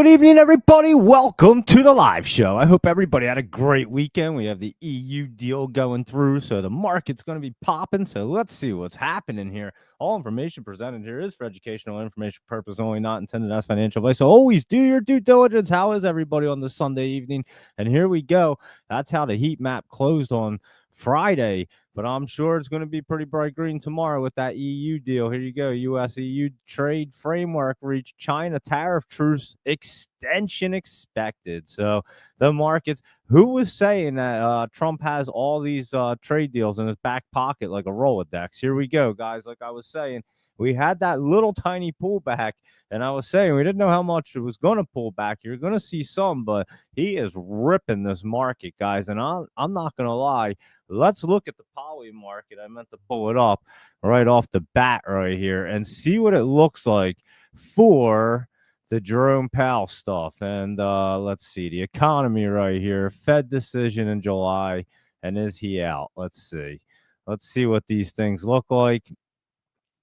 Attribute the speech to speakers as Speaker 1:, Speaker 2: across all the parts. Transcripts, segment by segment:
Speaker 1: Good evening, everybody. Welcome to the live show. I hope everybody had a great weekend. We have the EU deal going through, so the market's going to be popping. So let's see what's happening here. All information presented here is for educational and information purpose only, not intended as financial advice. So always do your due diligence. How is everybody on this Sunday evening? And here we go. That's how the heat map closed on Friday, but I'm sure it's going to be pretty bright green tomorrow with that EU deal. Here you go. US EU trade framework reached China tariff truce extension expected. So the markets, who was saying that Trump has all these trade deals in his back pocket like a Rolodex? Here we go, guys. Like I was saying, we had that little tiny pullback, and I was saying we didn't know how much it was going to pull back. You're going to see some, but he is ripping this market, guys. And I'm not going to lie. Let's look at the poly market. I meant to pull it up right off the bat right here and see what it looks like for the Jerome Powell stuff. And let's see the economy right here. Fed decision in July. And is he out? Let's see. Let's see what these things look like.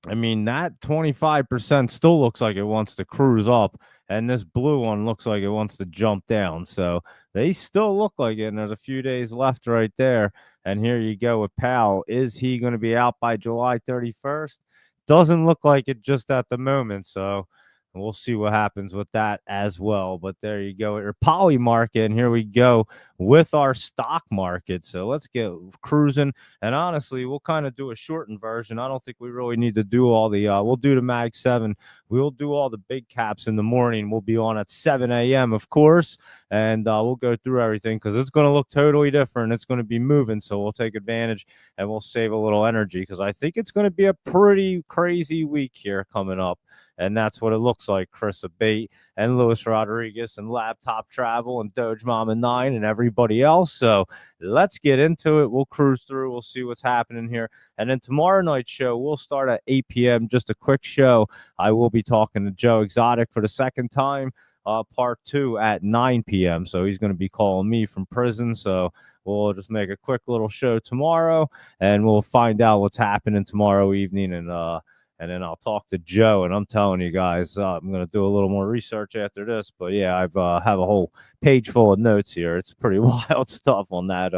Speaker 1: I mean, that 25% still looks like it wants to cruise up, and this blue one looks like it wants to jump down. So they still look like it, and there's a few days left right there. And here you go with Powell. Is he going to be out by July 31st? Doesn't look like it just at the moment. So we'll see what happens with that as well. But there you go, your poly market. And here we go with our stock market. So let's get cruising. And honestly, we'll kind of do a shortened version. I don't think we really need to do all the, we'll do the Mag 7. We'll do all the big caps in the morning. We'll be on at 7 a.m., of course. And we'll go through everything because it's going to look totally different. It's going to be moving. So we'll take advantage and we'll save a little energy because I think it's going to be a pretty crazy week here coming up. And that's what it looks like. Chris Abate and Luis Rodriguez and Laptop Travel and Doge Mama 9 and everybody else. So let's get into it. We'll cruise through. We'll see what's happening here. And then tomorrow night's show, we'll start at 8 p.m. Just a quick show. I will be talking to Joe Exotic for the second time. Part 2 at 9 p.m. So he's going to be calling me from prison. So we'll just make a quick little show tomorrow, and we'll find out what's happening tomorrow evening. And then I'll talk to Joe, and I'm telling you guys, I'm going to do a little more research after this. But, yeah, I've have a whole page full of notes here. It's pretty wild stuff on that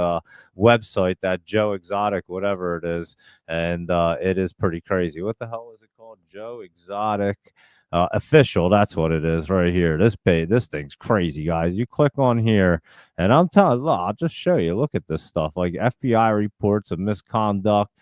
Speaker 1: website, that Joe Exotic, whatever it is. And it is pretty crazy. What the hell is it called? Joe Exotic Official. That's what it is right here. This page, this thing's crazy, guys. You click on here, and I'm telling you, I'll just show you. Look at this stuff, like FBI reports of misconduct.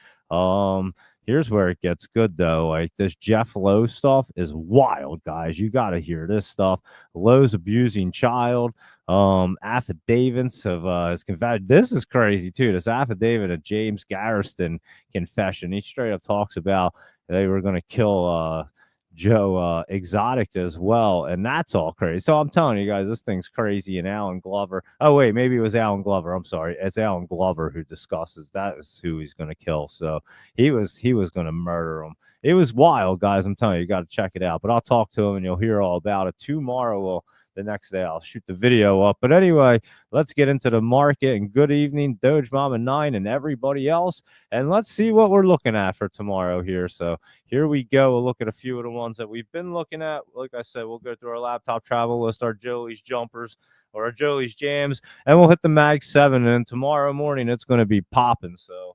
Speaker 1: Here's where it gets good, though. Like this Jeff Lowe stuff is wild, guys. You got to hear this stuff. Lowe's abusing child. Affidavits of his confession. This is crazy, too. This affidavit of James Garriston confession. He straight up talks about they were going to kill Joe Exotic as well, and that's all crazy. So I'm telling you guys, this thing's crazy. And Alan Glover, oh wait, maybe it was Alan Glover, I'm sorry, it's Alan Glover who discusses that is who he's going to kill. So he was going to murder him. It was wild, guys. I'm telling you, you got to check it out. But I'll talk to him and you'll hear all about it tomorrow. The next day I'll shoot the video up. But anyway, let's get into the market. And good evening, Doge Mama 9 and everybody else. And let's see what we're looking at for tomorrow here. So here we go. We'll look at a few of the ones that we've been looking at. Like I said, we'll go through our Laptop Travel list, our Jolie's Jumpers, or our Jolie's Jams, and we'll hit the Mag 7. And tomorrow morning, it's going to be popping. So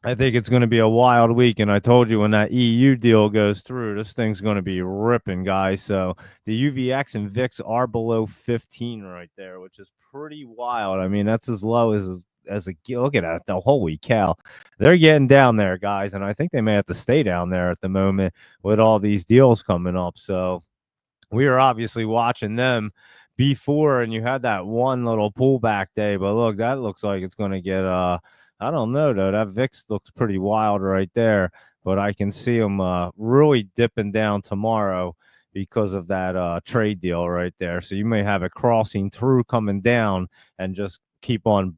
Speaker 1: I think it's going to be a wild week, and I told you when that EU deal goes through, this thing's going to be ripping, guys. So the UVX and VIX are below 15 right there, which is pretty wild. I mean, that's as low as a look at that. The holy cow, they're getting down there, guys, and I think they may have to stay down there at the moment with all these deals coming up. So we are obviously watching them before, and you had that one little pullback day, but look, that looks like it's going to get I don't know, though. That VIX looks pretty wild right there, but I can see them really dipping down tomorrow because of that trade deal right there. So you may have it crossing through, coming down, and just keep on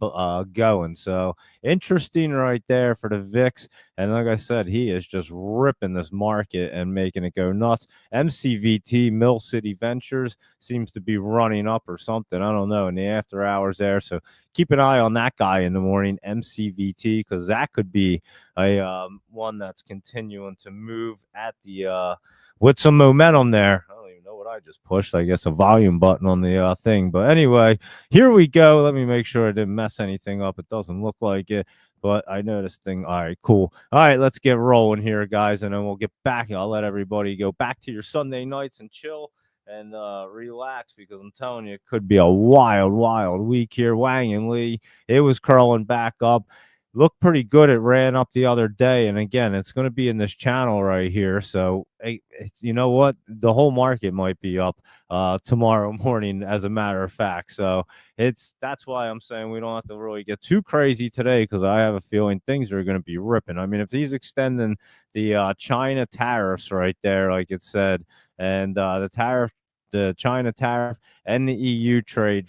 Speaker 1: going. So interesting right there for the VIX. And like I said, he is just ripping this market and making it go nuts. MCVT, Mill City Ventures, seems to be running up or something. I don't know, in the after hours there. So keep an eye on that guy in the morning, MCVT, because that could be a one that's continuing to move at the with some momentum there. I don't even know what I just pushed, I guess, a volume button on the thing. But anyway, here we go. Let me make sure I didn't mess anything up. It doesn't look like it, but I know this thing. All right, cool. All right, let's get rolling here, guys, and then we'll get back. I'll let everybody go back to your Sunday nights and chill and relax, because I'm telling you, it could be a wild, wild week here. Wang and Lee, it was curling back up. Looked pretty good. It ran up the other day, and again, it's going to be in this channel right here. So, you know what? The whole market might be up tomorrow morning, as a matter of fact. So that's why I'm saying we don't have to really get too crazy today, because I have a feeling things are going to be ripping. I mean, if he's extending the China tariffs right there, like it said, and the China tariff and the EU trade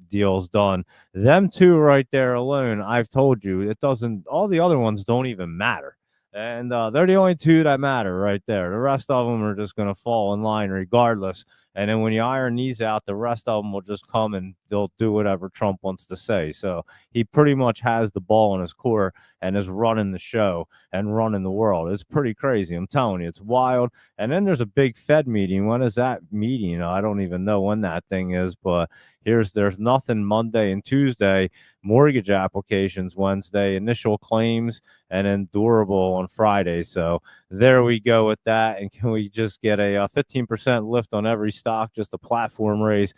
Speaker 1: deals done. Them two right there alone, I've told you, it doesn't. All the other ones don't even matter, and they're the only two that matter right there. The rest of them are just going to fall in line regardless. And then when you iron these out, the rest of them will just come and they'll do whatever Trump wants to say. So he pretty much has the ball in his court and is running the show and running the world. It's pretty crazy. I'm telling you, it's wild. And then there's a big Fed meeting. When is that meeting? I don't even know when that thing is, but there's nothing Monday and Tuesday. Mortgage applications Wednesday, initial claims, and then durable on Friday. So there we go with that. And can we just get a 15% lift on every stock, just a platform raise?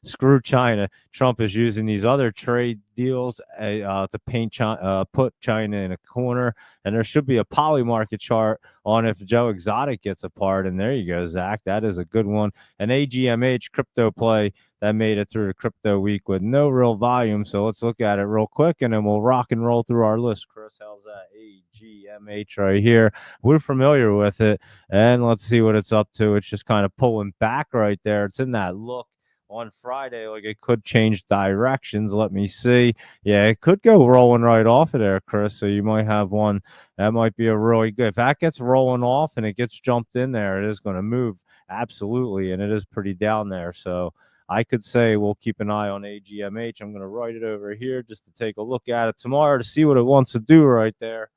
Speaker 1: Screw China. Trump is using these other trade deals to paint China, put China in a corner, and there should be a poly market chart on if Joe Exotic gets apart. And there you go, Zach. That is a good one. An AGMH crypto play that made it through the crypto week with no real volume. So let's look at it real quick, and then we'll rock and roll through our list. Chris, how's that? AGMH right here. We're familiar with it, and let's see what it's up to. It's just kind of pulling back right there. It's in that look on Friday, like it could change directions. Let me see. Yeah, it could go rolling right off of there, Chris. So you might have one that might be a really good. If that gets rolling off and it gets jumped in there, it is going to move absolutely, and it is pretty down there. So I could say we'll keep an eye on AGMH. I'm going to write it over here just to take a look at it tomorrow to see what it wants to do right there.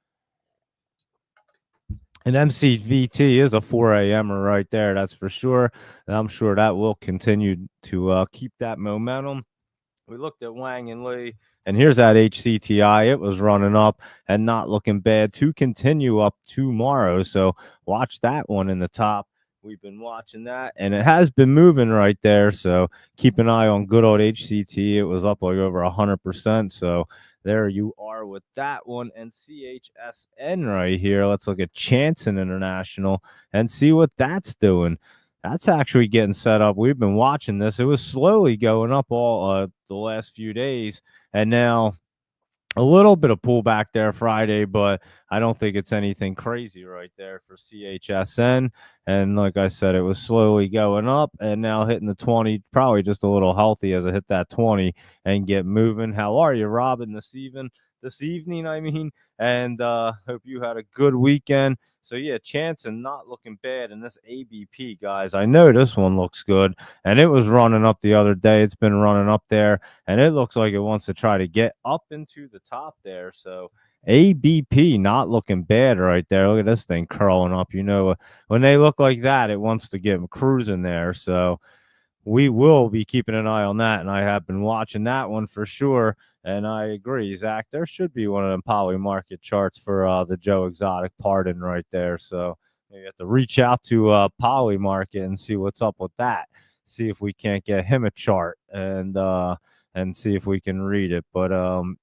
Speaker 1: And MCVT is a 4 a.m.er right there, that's for sure. And I'm sure that will continue to keep that momentum. We looked at Wang and Lee, and here's that HCTI. It was running up and not looking bad to continue up tomorrow. So watch that one in the top. We've been watching that, and it has been moving right there. So keep an eye on good old HCT. It was up like over 100%. So there you are with that one. And CHSN right here. Let's look at Chanson International and see what that's doing. That's actually getting set up. We've been watching this. It was slowly going up all the last few days, and now a little bit of pullback there Friday, but I don't think it's anything crazy right there for CHSN. And like I said, it was slowly going up and now hitting the 20, probably just a little healthy as I hit that 20 and get moving. How are you, Robin, this evening? And hope you had a good weekend. So yeah, Chanson not looking bad in this ABP, guys. I know this one looks good, and it was running up the other day. It's been running up there, and it looks like it wants to try to get up into the top there. So ABP not looking bad right there. Look at this thing curling up. You know, when they look like that, it wants to get cruising there. So we will be keeping an eye on that, and I have been watching that one for sure. And I agree, Zach. There should be one of them poly market charts for the Joe Exotic pardon right there. So maybe have to reach out to Poly Market and see what's up with that. See if we can't get him a chart and see if we can read it. But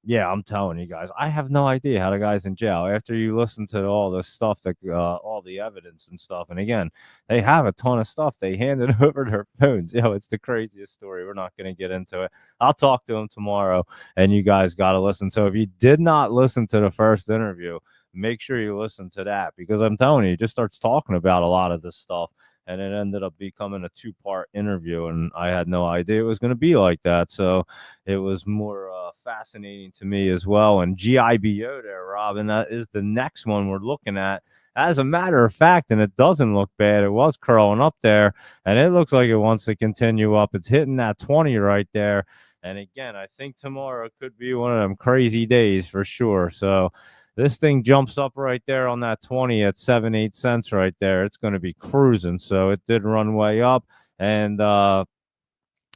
Speaker 1: yeah, I'm telling you guys, I have no idea how the guy's in jail after you listen to all this stuff, that all the evidence and stuff. And again, they have a ton of stuff. They handed over their phones. It's the craziest story. We're not going to get into it. I'll talk to him tomorrow, and you guys got to listen. So if you did not listen to the first interview, make sure you listen to that, because I'm telling you, he just starts talking about a lot of this stuff. And it ended up becoming a 2-part interview, and I had no idea it was going to be like that. So it was more fascinating to me as well. And GIBO there, Robin, that is the next one we're looking at. As a matter of fact, and it doesn't look bad, it was curling up there, and it looks like it wants to continue up. It's hitting that 20 right there. And again, I think tomorrow could be one of them crazy days for sure. So this thing jumps up right there on that 20 at 7-8 cents right there, it's going to be cruising. So it did run way up, and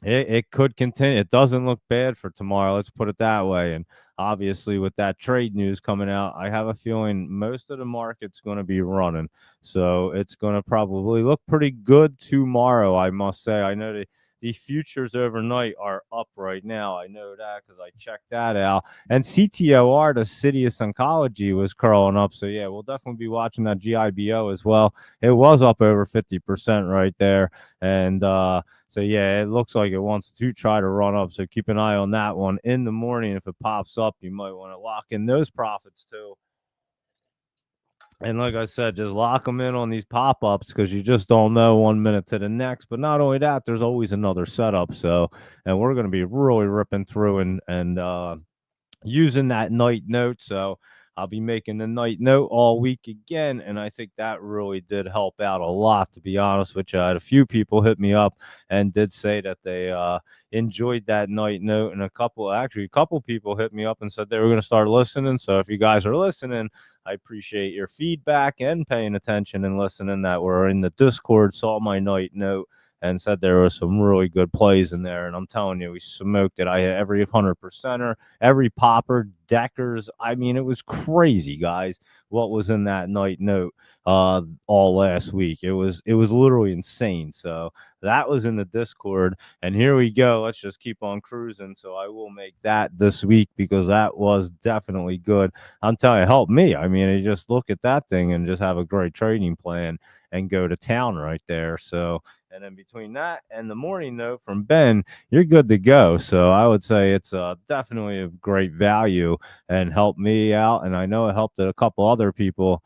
Speaker 1: it could continue. It doesn't look bad for tomorrow. Let's put it that way. And obviously, with that trade news coming out, I have a feeling most of the market's going to be running. So it's going to probably look pretty good tomorrow, I must say. I know the futures overnight are up right now. I know that because I checked that out. And CTOR, the Citius Oncology, was curling up. So yeah, we'll definitely be watching that GIBO as well. It was up over 50% right there. And so yeah, it looks like it wants to try to run up. So keep an eye on that one in the morning. If it pops up, you might want to lock in those profits too. And like I said, just lock them in on these pop ups because you just don't know 1 minute to the next. But not only that, there's always another setup. So, and we're going to be really ripping through and using that night note. So I'll be making the night note all week again. And I think that really did help out a lot, to be honest with you. I had a few people hit me up and did say that they enjoyed that night note. And a couple people hit me up and said they were going to start listening. So if you guys are listening, I appreciate your feedback and paying attention and listening, that were in the Discord, saw my night note, and said there was some really good plays in there. And I'm telling you, we smoked it. I hit every 100%er, every popper, Deckers. I mean, it was crazy, guys, what was in that night note all last week. It was literally insane. So that was in the Discord. And here we go. Let's just keep on cruising. So I will make that this week because that was definitely good. I'm telling you, it helped me. I mean, you just look at that thing and just have a great trading plan and go to town right there. So, and then between that and the morning note from Ben, you're good to go. So I would say it's definitely a great value and helped me out. And I know it helped a couple other people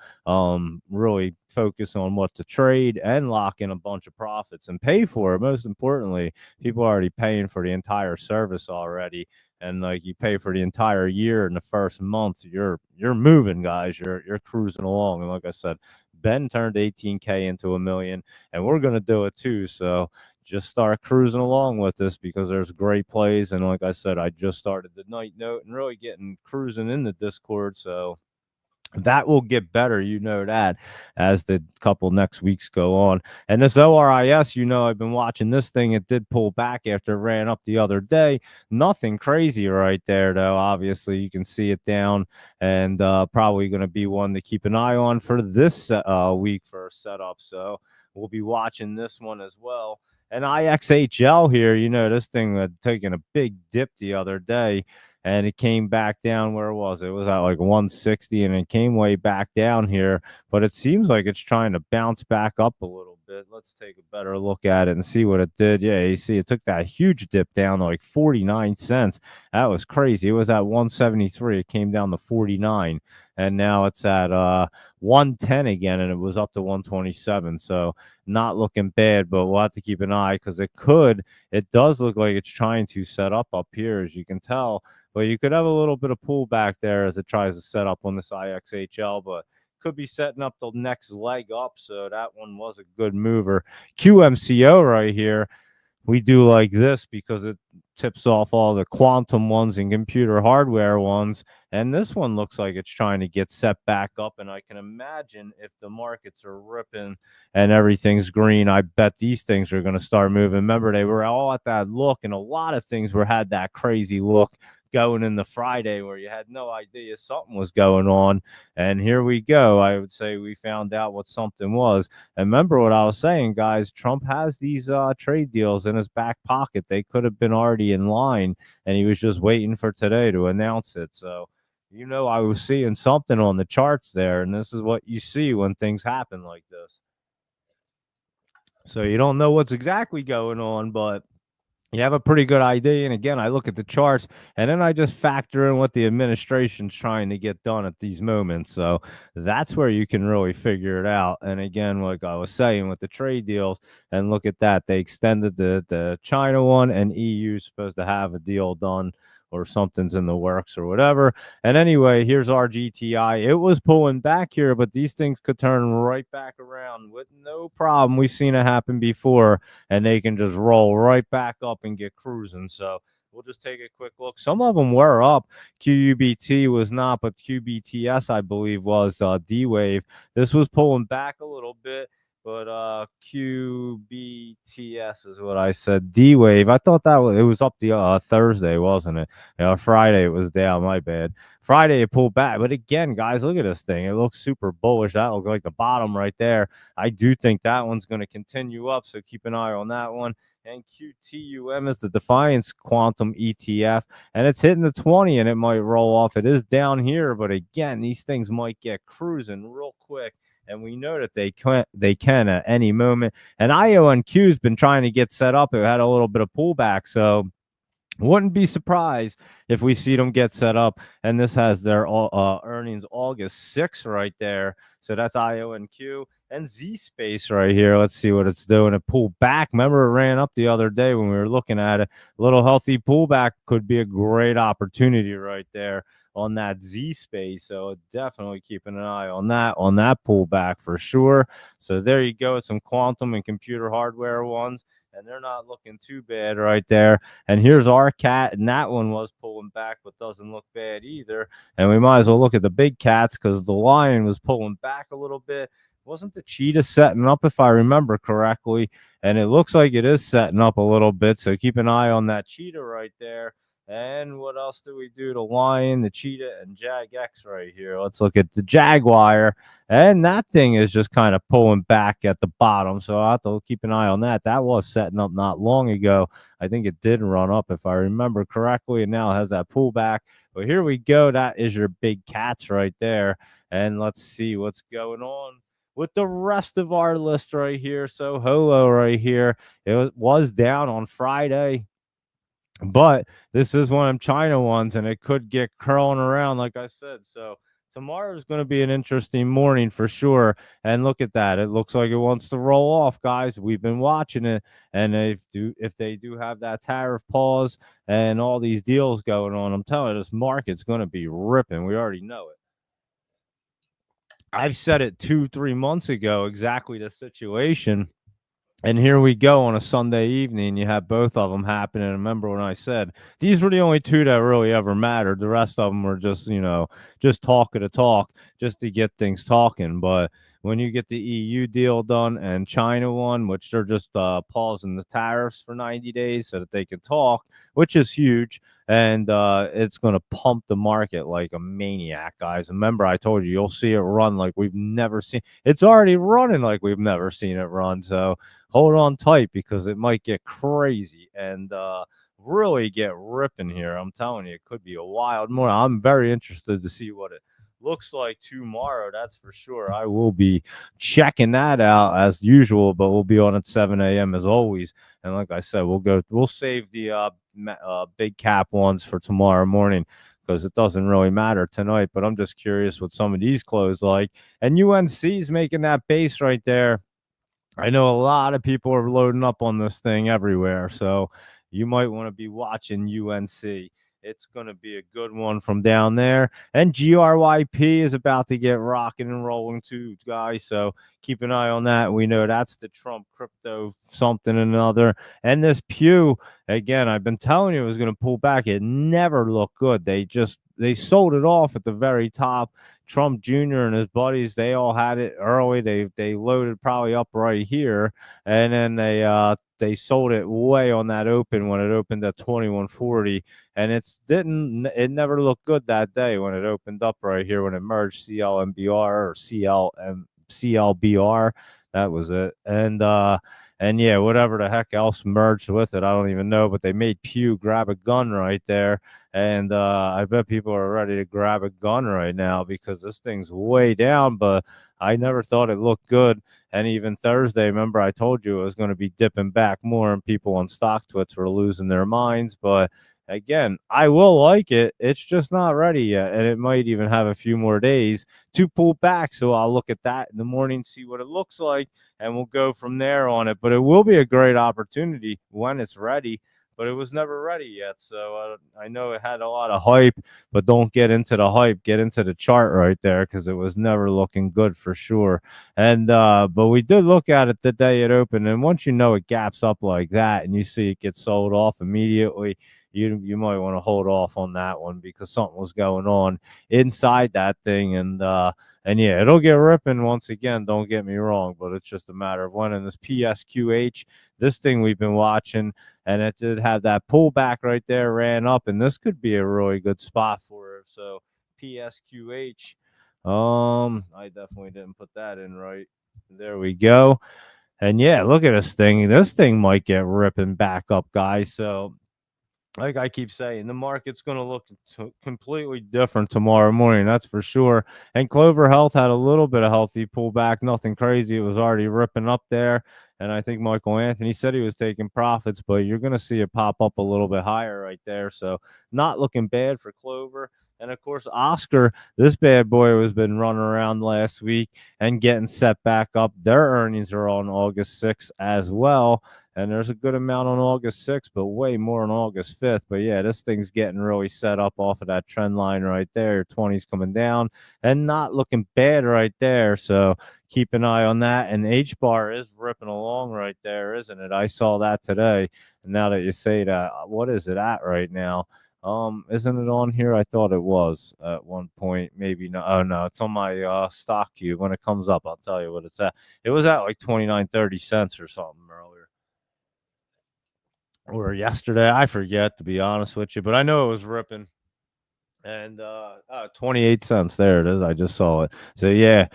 Speaker 1: really focus on what to trade and lock in a bunch of profits and pay for it. Most importantly, people are already paying for the entire service already. And like you pay for the entire year in the first month, you're moving, guys. You're cruising along. And like I said, Ben turned 18K into a million, and we're gonna do it too. So just start cruising along with this because there's great plays. And like I said, I just started the night note and really getting cruising in the Discord. So that will get better, you know that, as the couple next weeks go on. And this ORIS, I've been watching this thing. It did pull back after it ran up the other day. Nothing crazy right there, though. Obviously, you can see it down, and probably going to be one to keep an eye on for this week for a setup. So we'll be watching this one as well. And IXHL here, this thing had taken a big dip the other day, and it came back down. Where was it? It was at like 160, and it came way back down here. But it seems like it's trying to bounce back up a little bit. Let's take a better look at it and see what it did. Yeah, you see, it took that huge dip down to like 49 cents. That was crazy. It was at 173. It came down to 49, and now it's at 110 again, and it was up to 127. So not looking bad, but we'll have to keep an eye because it does look like it's trying to set up here, as you can tell. But you could have a little bit of pullback there as it tries to set up on this IXHL, but could be setting up the next leg up. So that one was a good mover. QMCO right here, we do like this because it tips off all the quantum ones and computer hardware ones. And this one looks like it's trying to get set back up. And I can imagine if the markets are ripping and everything's green, I bet these things are going to start moving. Remember, they were all at that look, and a lot of things had that crazy look going in the Friday where you had no idea something was going on. And here we go. I would say we found out what something was. And remember what I was saying, guys, Trump has these trade deals in his back pocket. They could have been already in line, and he was just waiting for today to announce it. So, I was seeing something on the charts there, and this is what you see when things happen like this. So you don't know what's exactly going on, but you have a pretty good idea. And again, I look at the charts, and then I just factor in what the administration's trying to get done at these moments. So that's where you can really figure it out. And again, like I was saying with the trade deals, and look at that, they extended the China one, and EU is supposed to have a deal done, or something's in the works or whatever. And anyway, here's our GTI. It was pulling back here, but these things could turn right back around with no problem. We've seen it happen before, and they can just roll right back up and get cruising. So we'll just take a quick look. Some of them were up. QUBT was not, but QBTS, I believe, was D Wave. This was pulling back a little bit, but QBTS is what I said. D Wave. I thought that it was up the Thursday, wasn't it? Friday it was down. My bad. Friday it pulled back, but again, guys, look at this thing. It looks super bullish. That looks like the bottom right there. I do think that one's going to continue up, so keep an eye on that one. And QTUM is the Defiance Quantum ETF, and it's hitting the 20, and it might roll off. It is down here, but again, these things might get cruising real quick, and we know that they can at any moment. And IONQ's been trying to get set up. It had a little bit of pullback, so wouldn't be surprised if we see them get set up. And this has their earnings August 6th right there. So that's IONQ and Z Space right here. Let's see what it's doing. It pulled back. Remember, it ran up the other day when we were looking at it. A little healthy pullback could be a great opportunity right there on that Z Space. So definitely keeping an eye on that pullback for sure. So there you go. Some quantum and computer hardware ones, and they're not looking too bad right there. And here's our cat, and that one was pulling back, but doesn't look bad either. And we might as well look at the big cats because the lion was pulling back a little bit. Wasn't the cheetah setting up, if I remember correctly? And it looks like it is setting up a little bit. So keep an eye on that cheetah right there. And what else do we do? The lion, the cheetah, and JagX right here. Let's look at the Jaguar. And that thing is just kind of pulling back at the bottom. So I'll have to keep an eye on that. That was setting up not long ago. I think it did run up, if I remember correctly, and now it has that pullback. But here we go. That is your big cats right there. And let's see what's going on with the rest of our list right here. So Holo right here. It was down on Friday, but this is one of them China ones, and it could get curling around, like I said. So tomorrow is going to be an interesting morning for sure. And look at that; it looks like it wants to roll off, guys. We've been watching it, and if they do have that tariff pause and all these deals going on, I'm telling you, this market's going to be ripping. We already know it. I've said it 2-3 months ago, exactly the situation. And here we go on a Sunday evening. You have both of them happening. Remember when I said these were the only two that really ever mattered. The rest of them were just, just talking to talk, just to get things talking. But when you get the EU deal done and China one, which they're just pausing the tariffs for 90 days so that they can talk, which is huge. And it's going to pump the market like a maniac, guys. Remember, I told you, you'll see it run like we've never seen. It's already running like we've never seen it run. So hold on tight because it might get crazy and really get ripping here. I'm telling you, it could be a wild morning. I'm very interested to see what it looks like tomorrow. That's for sure. I will be checking that out as usual, but we'll be on at 7 a.m. as always. And like I said, we'll save the big cap ones for tomorrow morning because it doesn't really matter tonight. But I'm just curious what some of these close like. And UNC's making that base right there. I know a lot of people are loading up on this thing everywhere, so you might want to be watching UNC. It's going to be a good one from down there. And GRYP is about to get rocking and rolling too, guys. So keep an eye on that. We know that's the Trump crypto something and another. And this Pew, again, I've been telling you it was going to pull back. It never looked good. They sold it off at the very top. Trump Jr. and his buddies, they all had it early. They loaded probably up right here, and then they sold it way on that open when it opened at 2140, and it never looked good that day when it opened up right here when it merged CLMBR or CLBR. That was it. And yeah, whatever the heck else merged with it, I don't even know. But they made Pew grab a gun right there, and I bet people are ready to grab a gun right now because this thing's way down. But I never thought it looked good. And even Thursday, remember I told you it was going to be dipping back more, and people on StockTwits were losing their minds. But again, I will like it. It's just not ready yet, and it might even have a few more days to pull back. So I'll look at that in the morning, see what it looks like, and we'll go from there on it. But it will be a great opportunity when it's ready. But it was never ready yet. So I know it had a lot of hype, but don't get into the hype. Get into the chart right there because it was never looking good for sure. And but we did look at it the day it opened. And once you know it gaps up like that and you see it get sold off immediately, you might want to hold off on that one because something was going on inside that thing. And yeah, it'll get ripping once again. Don't get me wrong, but it's just a matter of when. And this PSQH, this thing we've been watching, and it did have that pullback right there, ran up, and this could be a really good spot for it. So PSQH, I definitely didn't put that in right. There we go. And yeah, look at this thing. This thing might get ripping back up, guys. So like I keep saying, the market's going to look completely different tomorrow morning. That's for sure. And Clover Health had a little bit of healthy pullback, nothing crazy. It was already ripping up there. And I think Michael Anthony said he was taking profits, but you're going to see it pop up a little bit higher right there. So not looking bad for Clover. And of course, Oscar, this bad boy has been running around last week and getting set back up. Their earnings are on August 6th as well. And there's a good amount on August 6th, but way more on August 5th. But yeah, this thing's getting really set up off of that trend line right there. 20's coming down and not looking bad right there. So keep an eye on that. And H bar is ripping along right there, isn't it? I saw that today. And now that you say that, what is it at right now? Isn't it on here? I thought it was at one point. Maybe no. Oh no, it's on my stock cube. When it comes up, I'll tell you what it's at. It was at like 29.30 or something earlier. Or yesterday. I forget, to be honest with you, but I know it was ripping. And 28 cents. There it is. I just saw it. So yeah,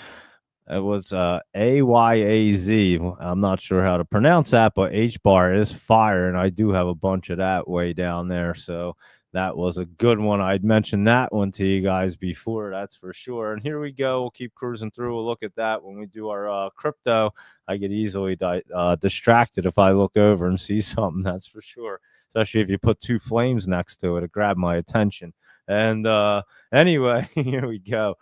Speaker 1: it was AYAZ. I'm not sure how to pronounce that, but H bar is fire, and I do have a bunch of that way down there. So that was a good one. I'd mentioned that one to you guys before, that's for sure. And here we go. We'll keep cruising through. We'll look at that when we do our crypto. I get easily distracted if I look over and see something, that's for sure. Especially if you put two flames next to it, it grabbed my attention. And anyway, here we go.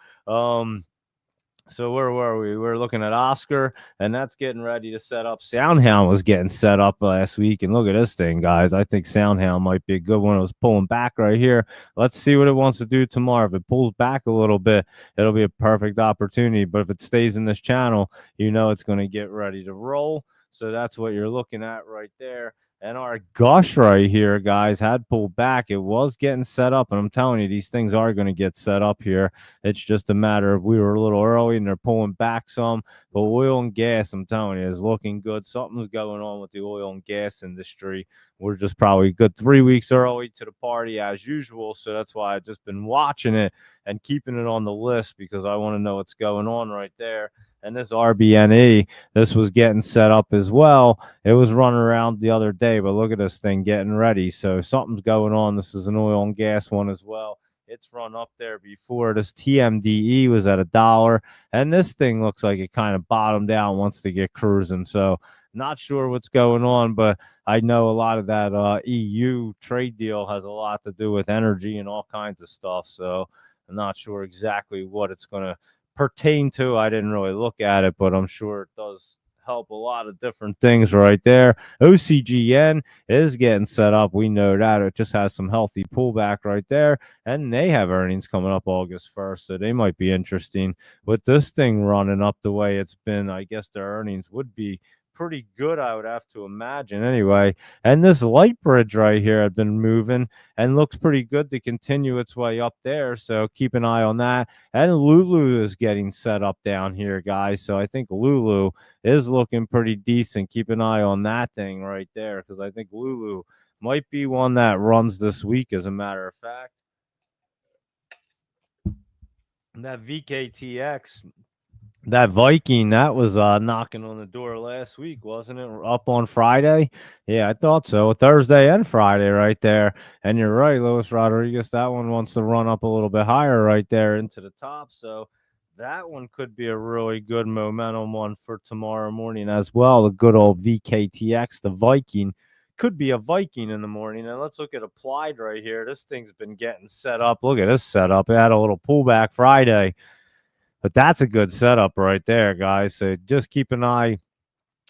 Speaker 1: So where were we? We're looking at Oscar, and that's getting ready to set up. Soundhound was getting set up last week, and look at this thing, guys. I think Soundhound might be a good one. It was pulling back right here. Let's see what it wants to do tomorrow. If it pulls back a little bit, it'll be a perfect opportunity. But if it stays in this channel, you know it's going to get ready to roll. So that's what you're looking at right there. And our gush right here, guys, had pulled back. It was getting set up, and I'm telling you, these things are going to get set up here. It's just a matter of we were a little early, and they're pulling back some. But oil and gas, I'm telling you, is looking good. Something's going on with the oil and gas industry. We're just probably good 3 weeks early to the party as usual. So that's why I've just been watching it and keeping it on the list because I want to know what's going on right there. And this RBNE, this was getting set up as well. It was running around the other day, but look at this thing getting ready. So something's going on. This is an oil and gas one as well. It's run up there before. This TMDE was at $1, and this thing looks like it kind of bottomed out, wants to get cruising. So not sure what's going on, but I know a lot of that EU trade deal has a lot to do with energy and all kinds of stuff. So I'm not sure exactly what it's going to pertain to. I didn't really look at it, but I'm sure it does help a lot of different things right there. OCGN is getting set up. We know that it just has some healthy pullback right there, and they have earnings coming up August 1st, so they might be interesting. With this thing running up the way it's been, I guess their earnings would be pretty good, I would have to imagine anyway. And this light bridge right here had been moving and looks pretty good to continue its way up there, so keep an eye on that. And Lulu is getting set up down here, guys, so I think Lulu is looking pretty decent. Keep an eye on that thing right there because I think Lulu might be one that runs this week, as a matter of fact. And that VKTX, that Viking, that was knocking on the door last week, wasn't it? Up on Friday? Yeah, I thought so. Thursday and Friday right there. And you're right, Luis Rodriguez. That one wants to run up a little bit higher right there into the top. So that one could be a really good momentum one for tomorrow morning as well. The good old VKTX, the Viking. Could be a Viking in the morning. And let's look at Applied right here. This thing's been getting set up. Look at this setup. It had a little pullback Friday. But that's a good setup right there, guys. So just keep an eye.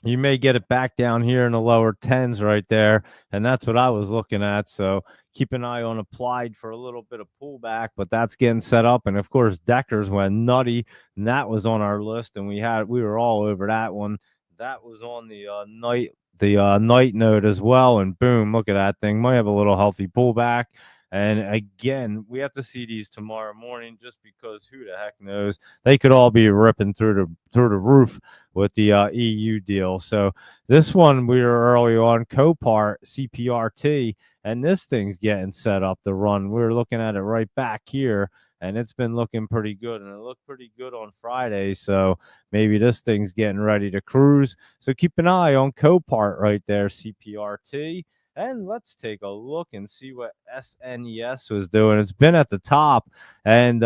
Speaker 1: You may get it back down here in the lower 10s right there. And that's what I was looking at. So keep an eye on Applied for a little bit of pullback, but that's getting set up. And of course, Deckers went nutty, and that was on our list. And we were all over that one. That was on the night the night note as well, and boom, look at that thing. Might have a little healthy pullback. And again, we have to see these tomorrow morning, just because who the heck knows? They could all be ripping through the roof with the EU deal. So this one we were early on, Copart CPRT, and this thing's getting set up to run. We were looking at it right back here, and it's been looking pretty good, and it looked pretty good on Friday. So maybe this thing's getting ready to cruise. So keep an eye on Copart right there, CPRT. And let's take a look and see what SNES was doing. It's been at the top, and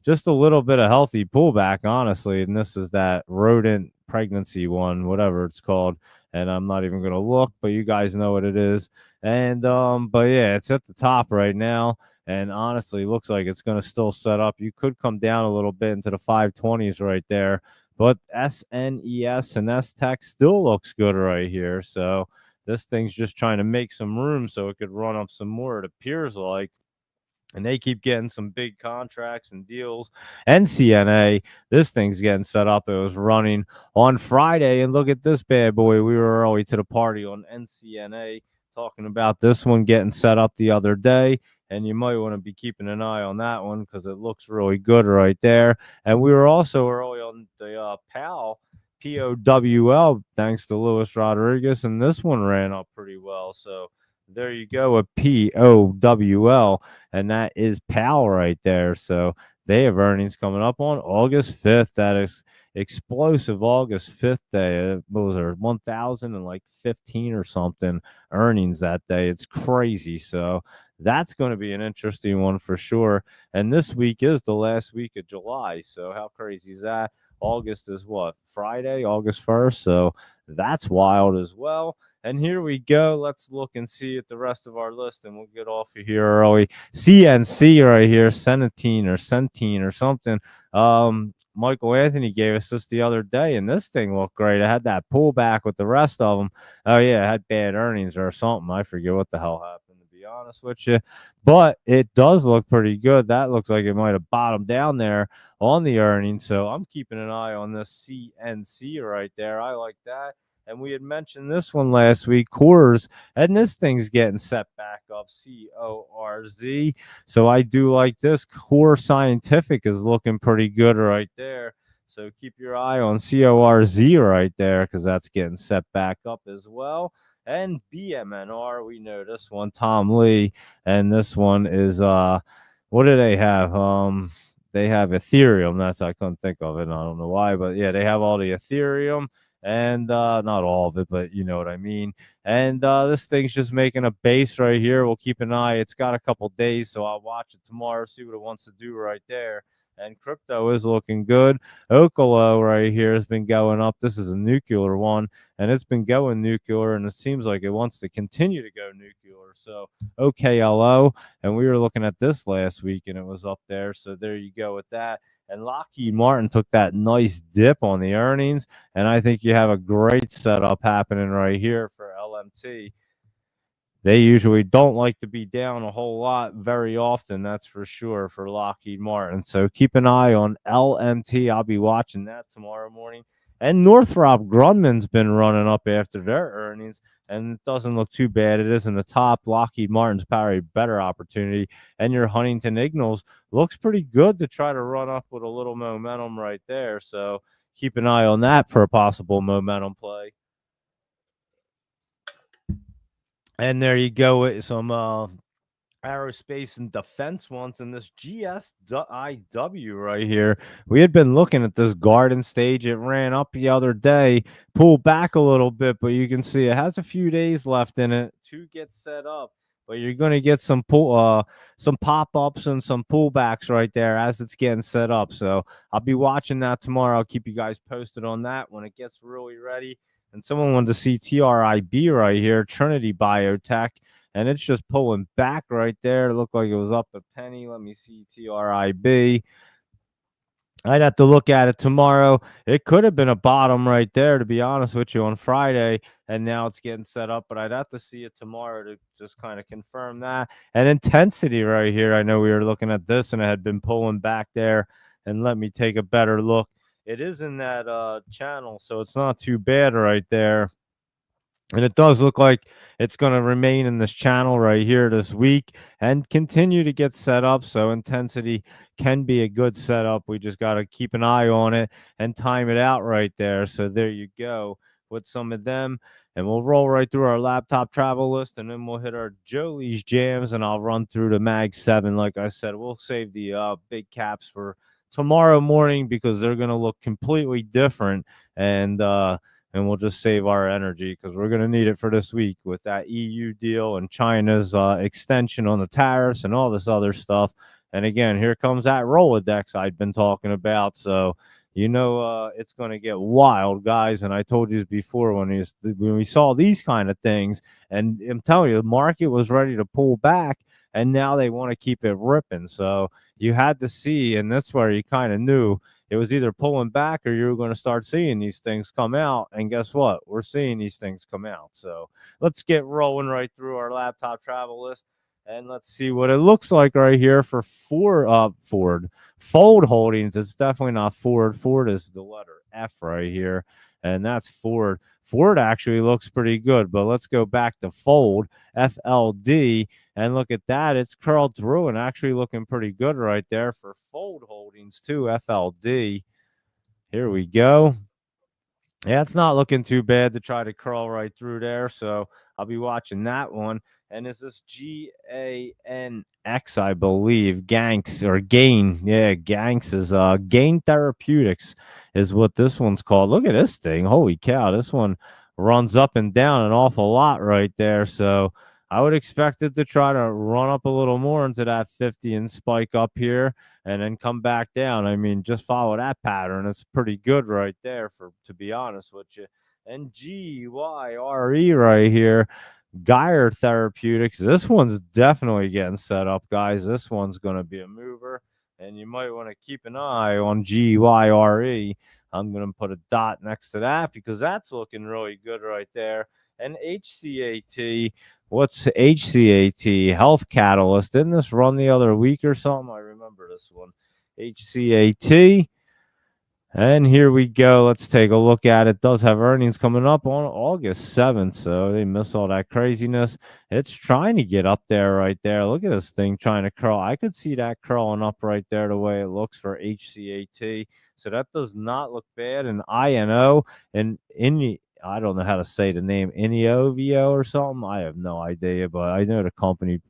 Speaker 1: just a little bit of healthy pullback, honestly. And this is that rodent pregnancy one, whatever it's called. And I'm not even going to look, but you guys know what it is. And but yeah, it's at the top right now, and honestly looks like it's going to still set up. You could come down a little bit into the 520s right there, but SNES and S-Tech still looks good right here. So this thing's just trying to make some room so it could run up some more, it appears like. And they keep getting some big contracts and deals. NCNA, this thing's getting set up. It was running on Friday. And look at this bad boy. We were early to the party on NCNA, talking about this one getting set up the other day. And you might want to be keeping an eye on that one, because it looks really good right there. And we were also early on the PAL, POWL, thanks to Luis Rodriguez. And this one ran up pretty well. So there you go, a POWL, and that is PAL right there. So they have earnings coming up on August 5th. That is explosive August 5th day. What was there, 1,015 or something earnings that day? It's crazy. So that's going to be an interesting one for sure. And this week is the last week of July. So how crazy is that? August is what? Friday, August 1st. So that's wild as well. And here we go. Let's look and see at the rest of our list, and we'll get off of here early. CNC right here, Centene or something. Michael Anthony gave us this the other day, and this thing looked great. I had that pullback with the rest of them. Oh yeah, it had bad earnings or something. I forget what the hell happened, to be honest with you. But it does look pretty good. That looks like it might have bottomed down there on the earnings. So I'm keeping an eye on this CNC right there. I like that. And we had mentioned this one last week, Coors, and this thing's getting set back up, CORZ. So I do like this. Core Scientific is looking pretty good right there. So keep your eye on CORZ right there, because that's getting set back up as well. And BMNR, we know this one, Tom Lee, and this one is what do they have? They have Ethereum. I couldn't think of it. I don't know why, but yeah, they have all the Ethereum, and not all of it, but you know what I mean. And this thing's just making a base right here. We'll keep an eye. It's got a couple days, so I'll watch it tomorrow, see what it wants to do right there. And crypto is looking good. Oklo right here has been going up. This is a nuclear one, and it's been going nuclear, and it seems like it wants to continue to go nuclear. So OKLO, and we were looking at this last week, and it was up there. So there you go with that. And Lockheed Martin took that nice dip on the earnings, and I think you have a great setup happening right here for LMT. They usually don't like to be down a whole lot very often, that's for sure, for Lockheed Martin. So keep an eye on LMT. I'll be watching that tomorrow morning. And Northrop Grumman's been running up after their earnings, and it doesn't look too bad. It is in the top. Lockheed Martin's probably a better opportunity. And your Huntington Ingalls looks pretty good to try to run up with a little momentum right there. So keep an eye on that for a possible momentum play. And there you go with some aerospace and defense ones, and this GSIW right here. We had been looking at this garden stage. It ran up the other day, pulled back a little bit, but you can see it has a few days left in it to get set up. But you're going to get some pop-ups and some pullbacks right there as it's getting set up. So I'll be watching that tomorrow. I'll keep you guys posted on that when it gets really ready. And someone wanted to see TRIB right here, Trinity Biotech, and it's just pulling back right there. It looked like it was up a penny. Let me see TRIB. I'd have to look at it tomorrow. It could have been a bottom right there, to be honest with you, on Friday, and now it's getting set up, but I'd have to see it tomorrow to just kind of confirm that. And intensity right here, I know we were looking at this, and it had been pulling back there, and let me take a better look. It is in that channel, so it's not too bad right there. And it does look like it's going to remain in this channel right here this week and continue to get set up. So intensity can be a good setup. We just got to keep an eye on it and time it out right there. So there you go with some of them. And we'll roll right through our laptop travel list, and then we'll hit our Jolie's jams, and I'll run through the Mag 7. Like I said, we'll save the big caps for tomorrow morning because they're going to look completely different. And we'll just save our energy because we're going to need it for this week with that EU deal and China's extension on the tariffs and all this other stuff. And again, here comes that Rolodex I'd been talking about. So, it's going to get wild, guys. And I told you before when we saw these kind of things, and I'm telling you, the market was ready to pull back, and now they want to keep it ripping. So you had to see, and that's where you kind of knew it was either pulling back or you were going to start seeing these things come out. And guess what? We're seeing these things come out. So let's get rolling right through our laptop travel list. And let's see what it looks like right here for Ford Fold Holdings. It's definitely not Ford. Ford is the letter F right here, and that's Ford. Ford actually looks pretty good, but let's go back to Fold FLD and look at that. It's curled through and actually looking pretty good right there for Fold Holdings too. FLD. Here we go. Yeah, it's not looking too bad to try to curl right through there. So I'll be watching that one. And is this GANX, I believe? Ganks or Gain. Yeah, Ganks is Gain Therapeutics is what this one's called. Look at this thing. Holy cow. This one runs up and down an awful lot right there. So I would expect it to try to run up a little more into that 50 and spike up here and then come back down. I mean, just follow that pattern. It's pretty good right there, to be honest with you. And GYRE right here, Geyer Therapeutics. This one's definitely getting set up, guys. This one's going to be a mover, and you might want to keep an eye on GYRE. I'm going to put a dot next to that because that's looking really good right there. And HCAT, what's HCAT? Health Catalyst. Didn't this run the other week or something? I remember this one. HCAT. And here we go. Let's take a look at it. Does have earnings coming up on August 7th, so they miss all that craziness. It's trying to get up there right there. Look at this thing trying to curl. I could see that curling up right there the way it looks for HCAT. So that does not look bad. And INO and I don't know how to say the name, Iniovio or something. I have no idea, but I know the company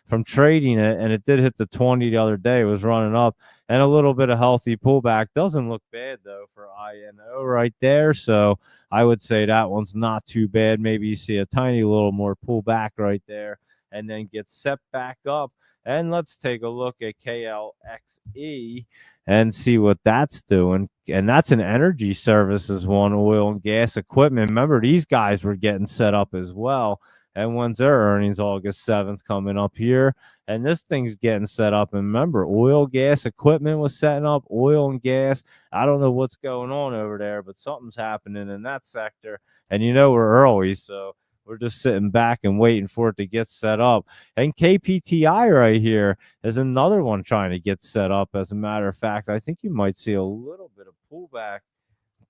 Speaker 1: from trading it, and it did hit the 20 the other day. It was running up, and a little bit of healthy pullback. Doesn't look bad though for INO right there. So I would say that one's not too bad. Maybe you see a tiny little more pullback right there, and then get set back up. And let's take a look at KLXE and see what that's doing. And that's an energy services one, oil and gas equipment. Remember, these guys were getting set up as well. And when's their earnings? August 7th coming up here. And this thing's getting set up. And remember, oil, gas equipment was setting up, oil and gas. I don't know what's going on over there, but something's happening in that sector. And we're early, so we're just sitting back and waiting for it to get set up. And KPTI right here is another one trying to get set up. As a matter of fact, I think you might see a little bit of pullback,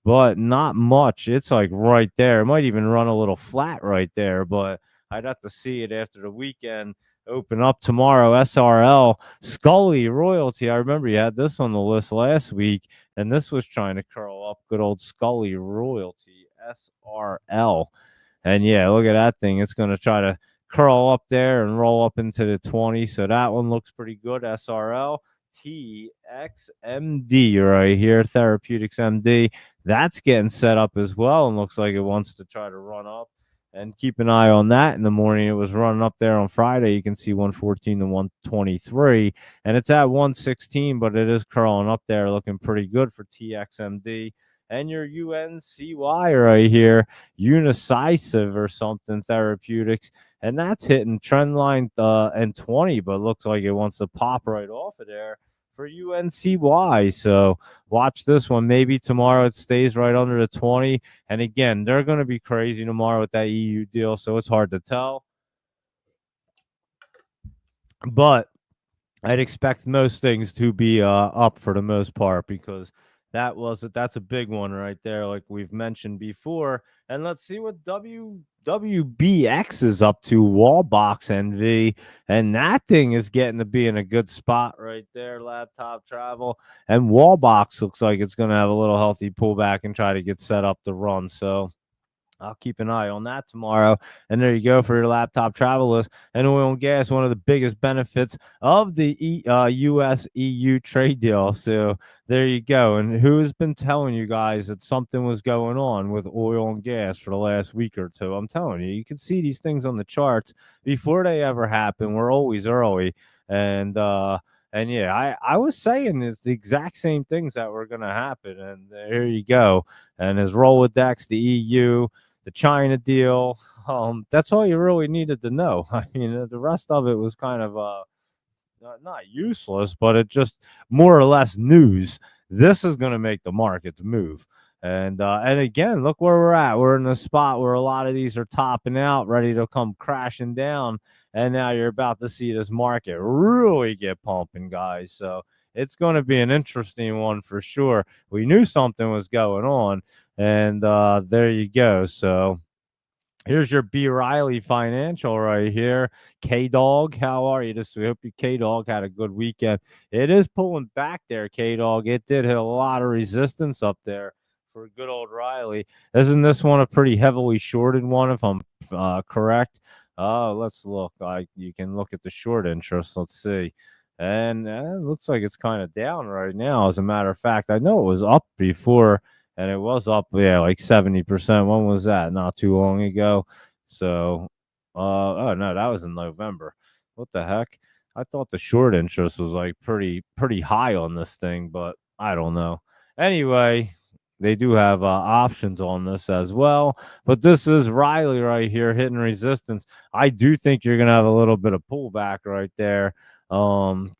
Speaker 1: but not much. It's like right there. It might even run a little flat right there, but I'd have to see it after the weekend. Open up tomorrow. SRL Scully Royalty. I remember you had this on the list last week, and this was trying to curl up. Good old Scully Royalty, SRL. And yeah, look at that thing. It's going to try to curl up there and roll up into the 20. So that one looks pretty good. SRL. TXMD right here, Therapeutics MD. That's getting set up as well and looks like it wants to try to run up. And keep an eye on that in the morning. It was running up there on Friday. You can see 114 to 123. And it's at 116, but it is curling up there, looking pretty good for TXMD. And your UNCY right here, Unicisive or something, Therapeutics. And that's hitting trend line and 20, but looks like it wants to pop right off of there for UNCY. So watch this one. Maybe tomorrow it stays right under the 20. And again, they're going to be crazy tomorrow with that EU deal, so it's hard to tell. But I'd expect most things to be up for the most part because that's a big one right there, like we've mentioned before. And let's see what WBX is up to Wallbox NV, and that thing is getting to be in a good spot right there. Laptop Travel and Wallbox looks like it's going to have a little healthy pullback and try to get set up to run. So I'll keep an eye on that tomorrow. And there you go for your laptop travel list. And oil and gas, one of the biggest benefits of the US EU trade deal. So there you go. And who's been telling you guys that something was going on with oil and gas for the last week or two? I'm telling you, you can see these things on the charts before they ever happen. We're always early. And yeah, I was saying it's the exact same things that were going to happen. And there you go. And as Rolodex, the EU, the China deal. That's all you really needed to know. I mean, the rest of it was kind of not useless, but it just more or less news. This is going to make the markets move. And again, look where we're at. We're in a spot where a lot of these are topping out, ready to come crashing down. And now you're about to see this market really get pumping, guys. So it's going to be an interesting one for sure. We knew something was going on, and there you go. So here's your B. Riley Financial right here. K Dog, how are you? We hope you K Dog had a good weekend. It is pulling back there, K Dog. It did hit a lot of resistance up there for good old Riley. Isn't this one a pretty heavily shorted one, if I'm correct? Let's look. You can look at the short interest. Let's see. And it looks like it's kind of down right now. As a matter of fact, I know it was up before, and it was up, yeah, like 70%. When was that? Not too long ago. So, oh no, that was in November. What the heck? I thought the short interest was like pretty high on this thing, but I don't know. Anyway, they do have options on this as well, but this is Riley right here hitting resistance. I do think you're gonna have a little bit of pullback right there,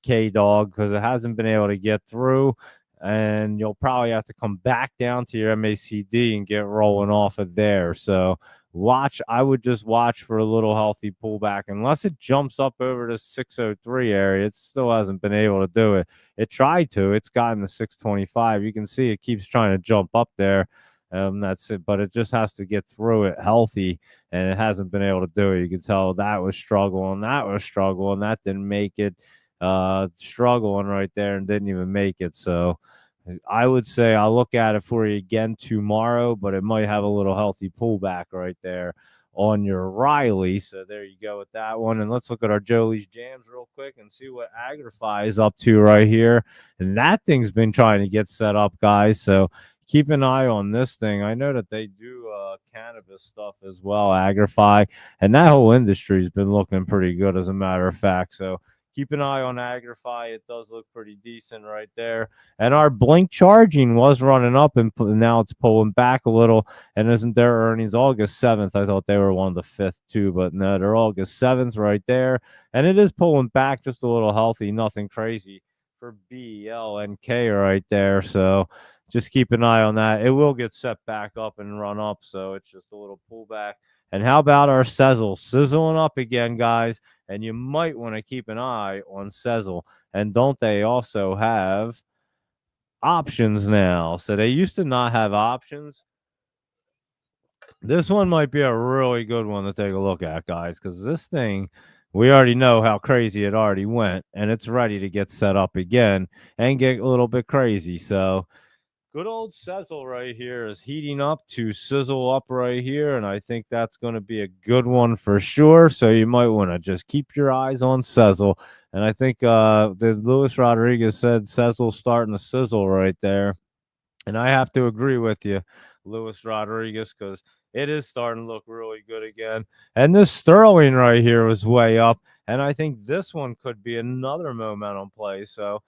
Speaker 1: K Dog, because it hasn't been able to get through, and you'll probably have to come back down to your MACD and get rolling off of there. So I would just watch for a little healthy pullback unless it jumps up over the 603 area. It still hasn't been able to do it. It tried to. It's gotten the 625. You can see it keeps trying to jump up there. That's it, but it just has to get through it healthy, and it hasn't been able to do it. You can tell that was struggling, that didn't make it, struggling right there and didn't even make it. So I would say I'll look at it for you again tomorrow, but it might have a little healthy pullback right there on your Riley. So there you go with that one. And let's look at our Jolie's Jams real quick and see what Agrify is up to right here. And that thing's been trying to get set up, guys. So keep an eye on this thing. I know that they do cannabis stuff as well, Agrify, and that whole industry's been looking pretty good, as a matter of fact. So keep an eye on Agrify. It does look pretty decent right there. And our Blink Charging was running up, and now it's pulling back a little. And isn't their earnings August 7th? I thought they were one of the 5th too, but no, they're August 7th right there. And it is pulling back just a little healthy, nothing crazy for BLNK right there. So just keep an eye on that. It will get set back up and run up, so it's just a little pullback. And how about our Sezzle sizzling up again, guys? And you might want to keep an eye on Sezzle. And don't they also have options now? So they used to not have options. This one might be a really good one to take a look at, guys, because this thing, we already know how crazy it already went, and it's ready to get set up again and get a little bit crazy. So good old Sezzle right here is heating up to sizzle up right here, and I think that's going to be a good one for sure. So you might want to just keep your eyes on Sezzle. And I think the Luis Rodriguez said Sezzle's starting to sizzle right there. And I have to agree with you, Luis Rodriguez, because it is starting to look really good again. And this Sterling right here was way up. And I think this one could be another momentum play. So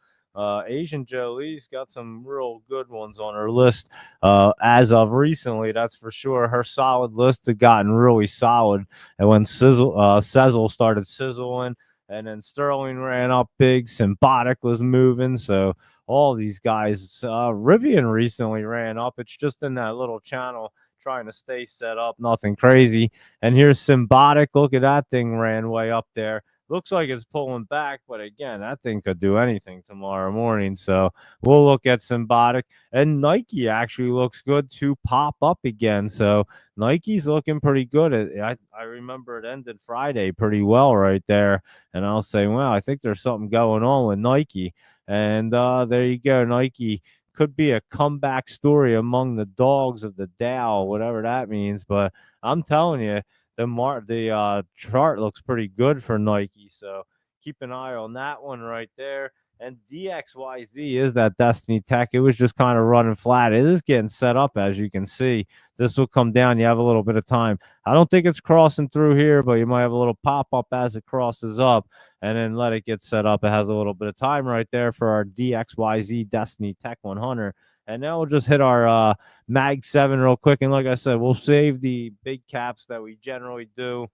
Speaker 1: Asian Jolie's got some real good ones on her list as of recently, that's for sure. Her solid list had gotten really solid. And when Sezzle started sizzling, and then Sterling ran up big, Symbiotic was moving. So all these guys, Rivian recently ran up. It's just in that little channel trying to stay set up, nothing crazy. And here's Symbiotic. Look at that thing, ran way up there. looks like it's pulling back, but again, that thing could do anything tomorrow morning. So we'll look at Symbiotic, and Nike actually looks good to pop up again. So Nike's looking pretty good. I remember it ended Friday pretty well right there, and I'll say, well, I think there's something going on with Nike, and there you go, Nike could be a comeback story among the dogs of the Dow, whatever that means. But I'm telling you, the chart looks pretty good for Nike, so keep an eye on that one right there. And DXYZ is that Destiny Tech. It was just kind of running flat. It is getting set up, as you can see. This will come down. You have a little bit of time. I don't think it's crossing through here, but you might have a little pop up as it crosses up, and then let it get set up. It has a little bit of time right there for our DXYZ Destiny Tech 100. And now we'll just hit our Mag 7 real quick. And like I said, we'll save the big caps that we generally do.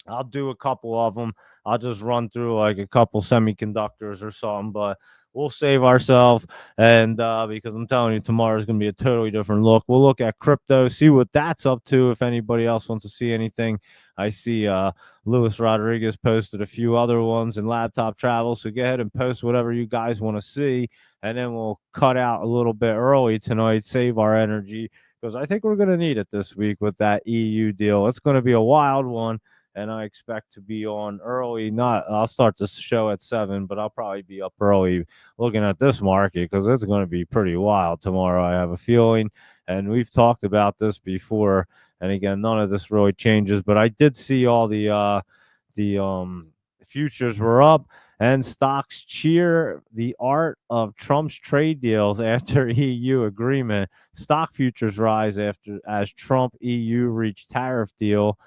Speaker 1: I'll do a couple of them. I'll just run through like a couple semiconductors or something, but we'll save ourselves. And because I'm telling you, tomorrow is going to be a totally different look. We'll look at crypto, see what that's up to. If anybody else wants to see anything, I see Luis Rodriguez posted a few other ones in laptop travel. So go ahead and post whatever you guys want to see. And then we'll cut out a little bit early tonight, save our energy, because I think we're going to need it this week with that EU deal. It's going to be a wild one, and I expect to be on early. I'll start this show at 7, but I'll probably be up early looking at this market because it's going to be pretty wild tomorrow, I have a feeling. And we've talked about this before. And again, none of this really changes, but I did see all the futures were up, and stocks cheer the art of Trump's trade deals after EU agreement. Stock futures rise as Trump EU reached tariff deal.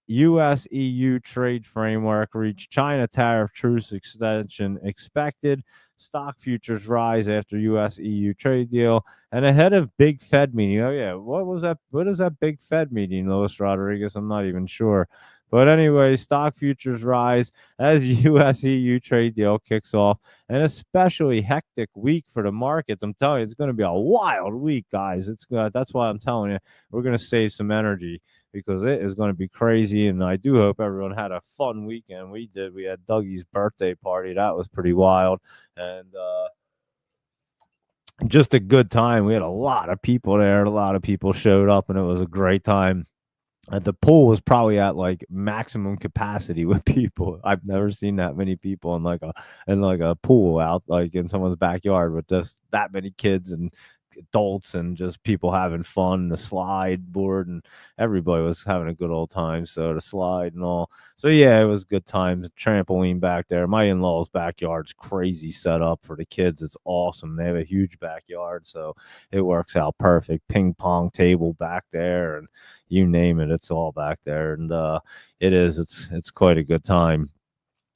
Speaker 1: U.S. EU trade framework reached China tariff truce extension expected. Stock futures rise after U.S. EU trade deal and ahead of big Fed meeting. Oh yeah, what was that? What is that big Fed meeting, Luis Rodriguez? I'm not even sure. But anyway, stock futures rise as U.S. EU trade deal kicks off. An especially hectic week for the markets. I'm telling you, it's going to be a wild week, guys. That's why I'm telling you, we're going to save some energy because it is going to be crazy. And I do hope everyone had a fun weekend. We did. We had Dougie's birthday party. That was pretty wild. And just a good time. We had a lot of people there. A lot of people showed up, and it was a great time. The pool was probably at like maximum capacity with people. I've never seen that many people in like a pool out like in someone's backyard with just that many kids and adults and just people having fun. The slide board and everybody was having a good old time. So the slide and all. So yeah, it was good times. Trampoline back there. My in-laws' backyard's crazy set up for the kids. It's awesome. They have a huge backyard, so it works out perfect. Ping pong table back there and you name it, it's all back there. And it's quite a good time.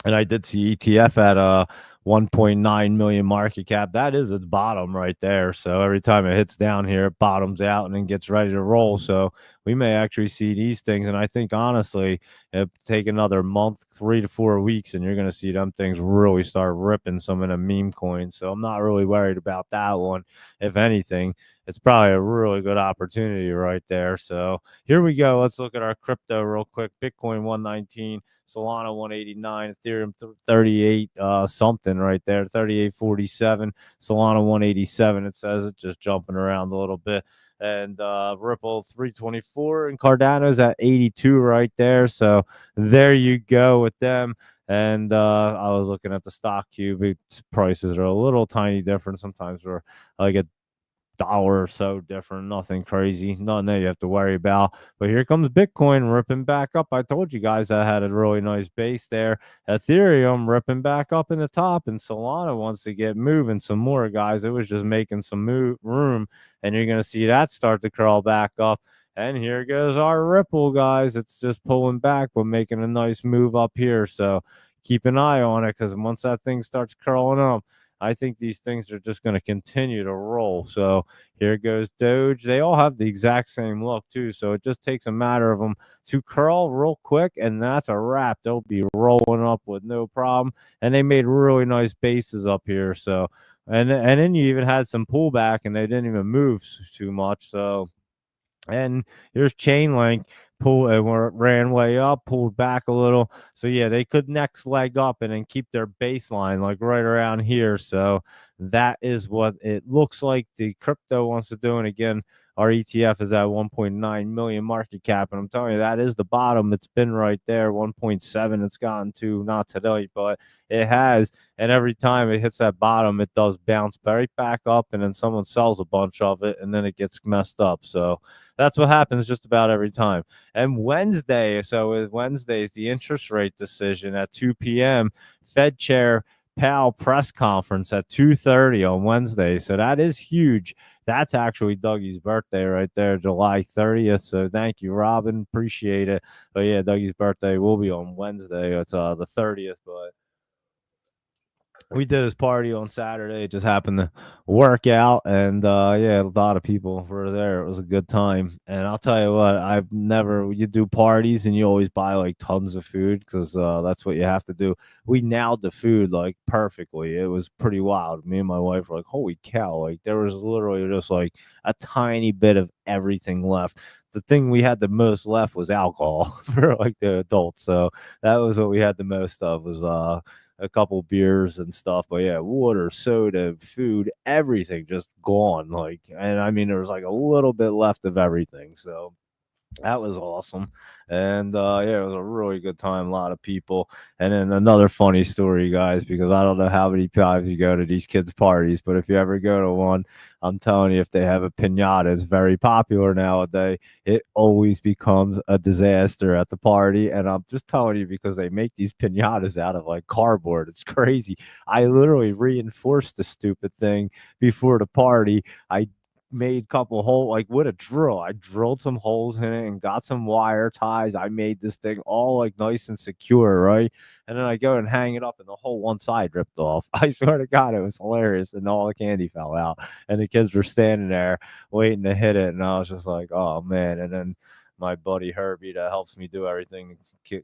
Speaker 1: And I did see ETF at 1.9 million market cap. That is its bottom right there. So every time it hits down here, it bottoms out and then gets ready to roll. So we may actually see these things. And I think honestly, it'll take another month, 3 to 4 weeks, and you're going to see them things really start ripping some of the meme coins. So I'm not really worried about that one. If anything, it's probably a really good opportunity right there. So here we go. Let's look at our crypto real quick. Bitcoin 119, Solana 189, Ethereum 38 something right there, 38.47, Solana 187. It says it just jumping around a little bit. And Ripple 324 and Cardano's at 82 right there. So there you go with them. And I was looking at the stock cube. Prices are a little tiny different. Sometimes we're like a dollar or so different, nothing crazy, nothing that you have to worry about. But here comes Bitcoin ripping back up. I told you guys I had a really nice base there. Ethereum ripping back up in the top, and Solana wants to get moving some more, guys. It was just making some room, and you're going to see that start to crawl back up. And here goes our Ripple, guys. It's just pulling back, but making a nice move up here. So keep an eye on it, because once that thing starts curling up, I think these things are just going to continue to roll. So here goes Doge. They all have the exact same look too. So it just takes a matter of them to curl real quick, and that's a wrap. They'll be rolling up with no problem. And they made really nice bases up here. So and then you even had some pullback, and they didn't even move too much. So. And here's Chainlink pulled and ran way up, pulled back a little. So yeah, they could next leg up and then keep their baseline like right around here. So that is what it looks like the crypto wants to do. And again, our ETF is at 1.9 million market cap, and I'm telling you that is the bottom. It's been right there, 1.7. It's gotten to not today, but it has. And every time it hits that bottom, it does bounce right back up, and then someone sells a bunch of it, and then it gets messed up. So that's what happens just about every time. And Wednesday, so with Wednesday's the interest rate decision at 2 p.m. Fed Chair Powell press conference at 2:30 on Wednesday. So that is huge. That's actually Dougie's birthday right there, July 30th. So thank you, Robin. Appreciate it. But yeah, Dougie's birthday will be on Wednesday. It's the 30th, but we did his party on Saturday. It just happened to work out, and yeah, a lot of people were there. It was a good time, and I'll tell you what, I've never. You do parties, and you always buy like tons of food because that's what you have to do. We nailed the food like perfectly. It was pretty wild. Me and my wife were like, "Holy cow!" Like there was literally just like a tiny bit of everything left. The thing we had the most left was alcohol for like the adults. So that was what we had the most of was a couple beers and stuff. But yeah, water, soda, food, everything just gone. Like, and I mean, there was like a little bit left of everything. So that was awesome. And yeah, it was a really good time. A lot of people. And then another funny story, guys, because I don't know how many times you go to these kids' parties, but if you ever go to one, I'm telling you, if they have a pinata, it's very popular nowadays. It always becomes a disaster at the party. And I'm just telling you because they make these pinatas out of like cardboard. It's crazy. I literally reinforced the stupid thing before the party. I made a couple hole like with a drill. I drilled some holes in it and got some wire ties. I made this thing all like nice and secure, right? And then I go and hang it up, and the whole one side ripped off. I swear to God, it was hilarious, and all the candy fell out, and the kids were standing there waiting to hit it, and I was just like, oh man. And then my buddy Herbie that helps me do everything,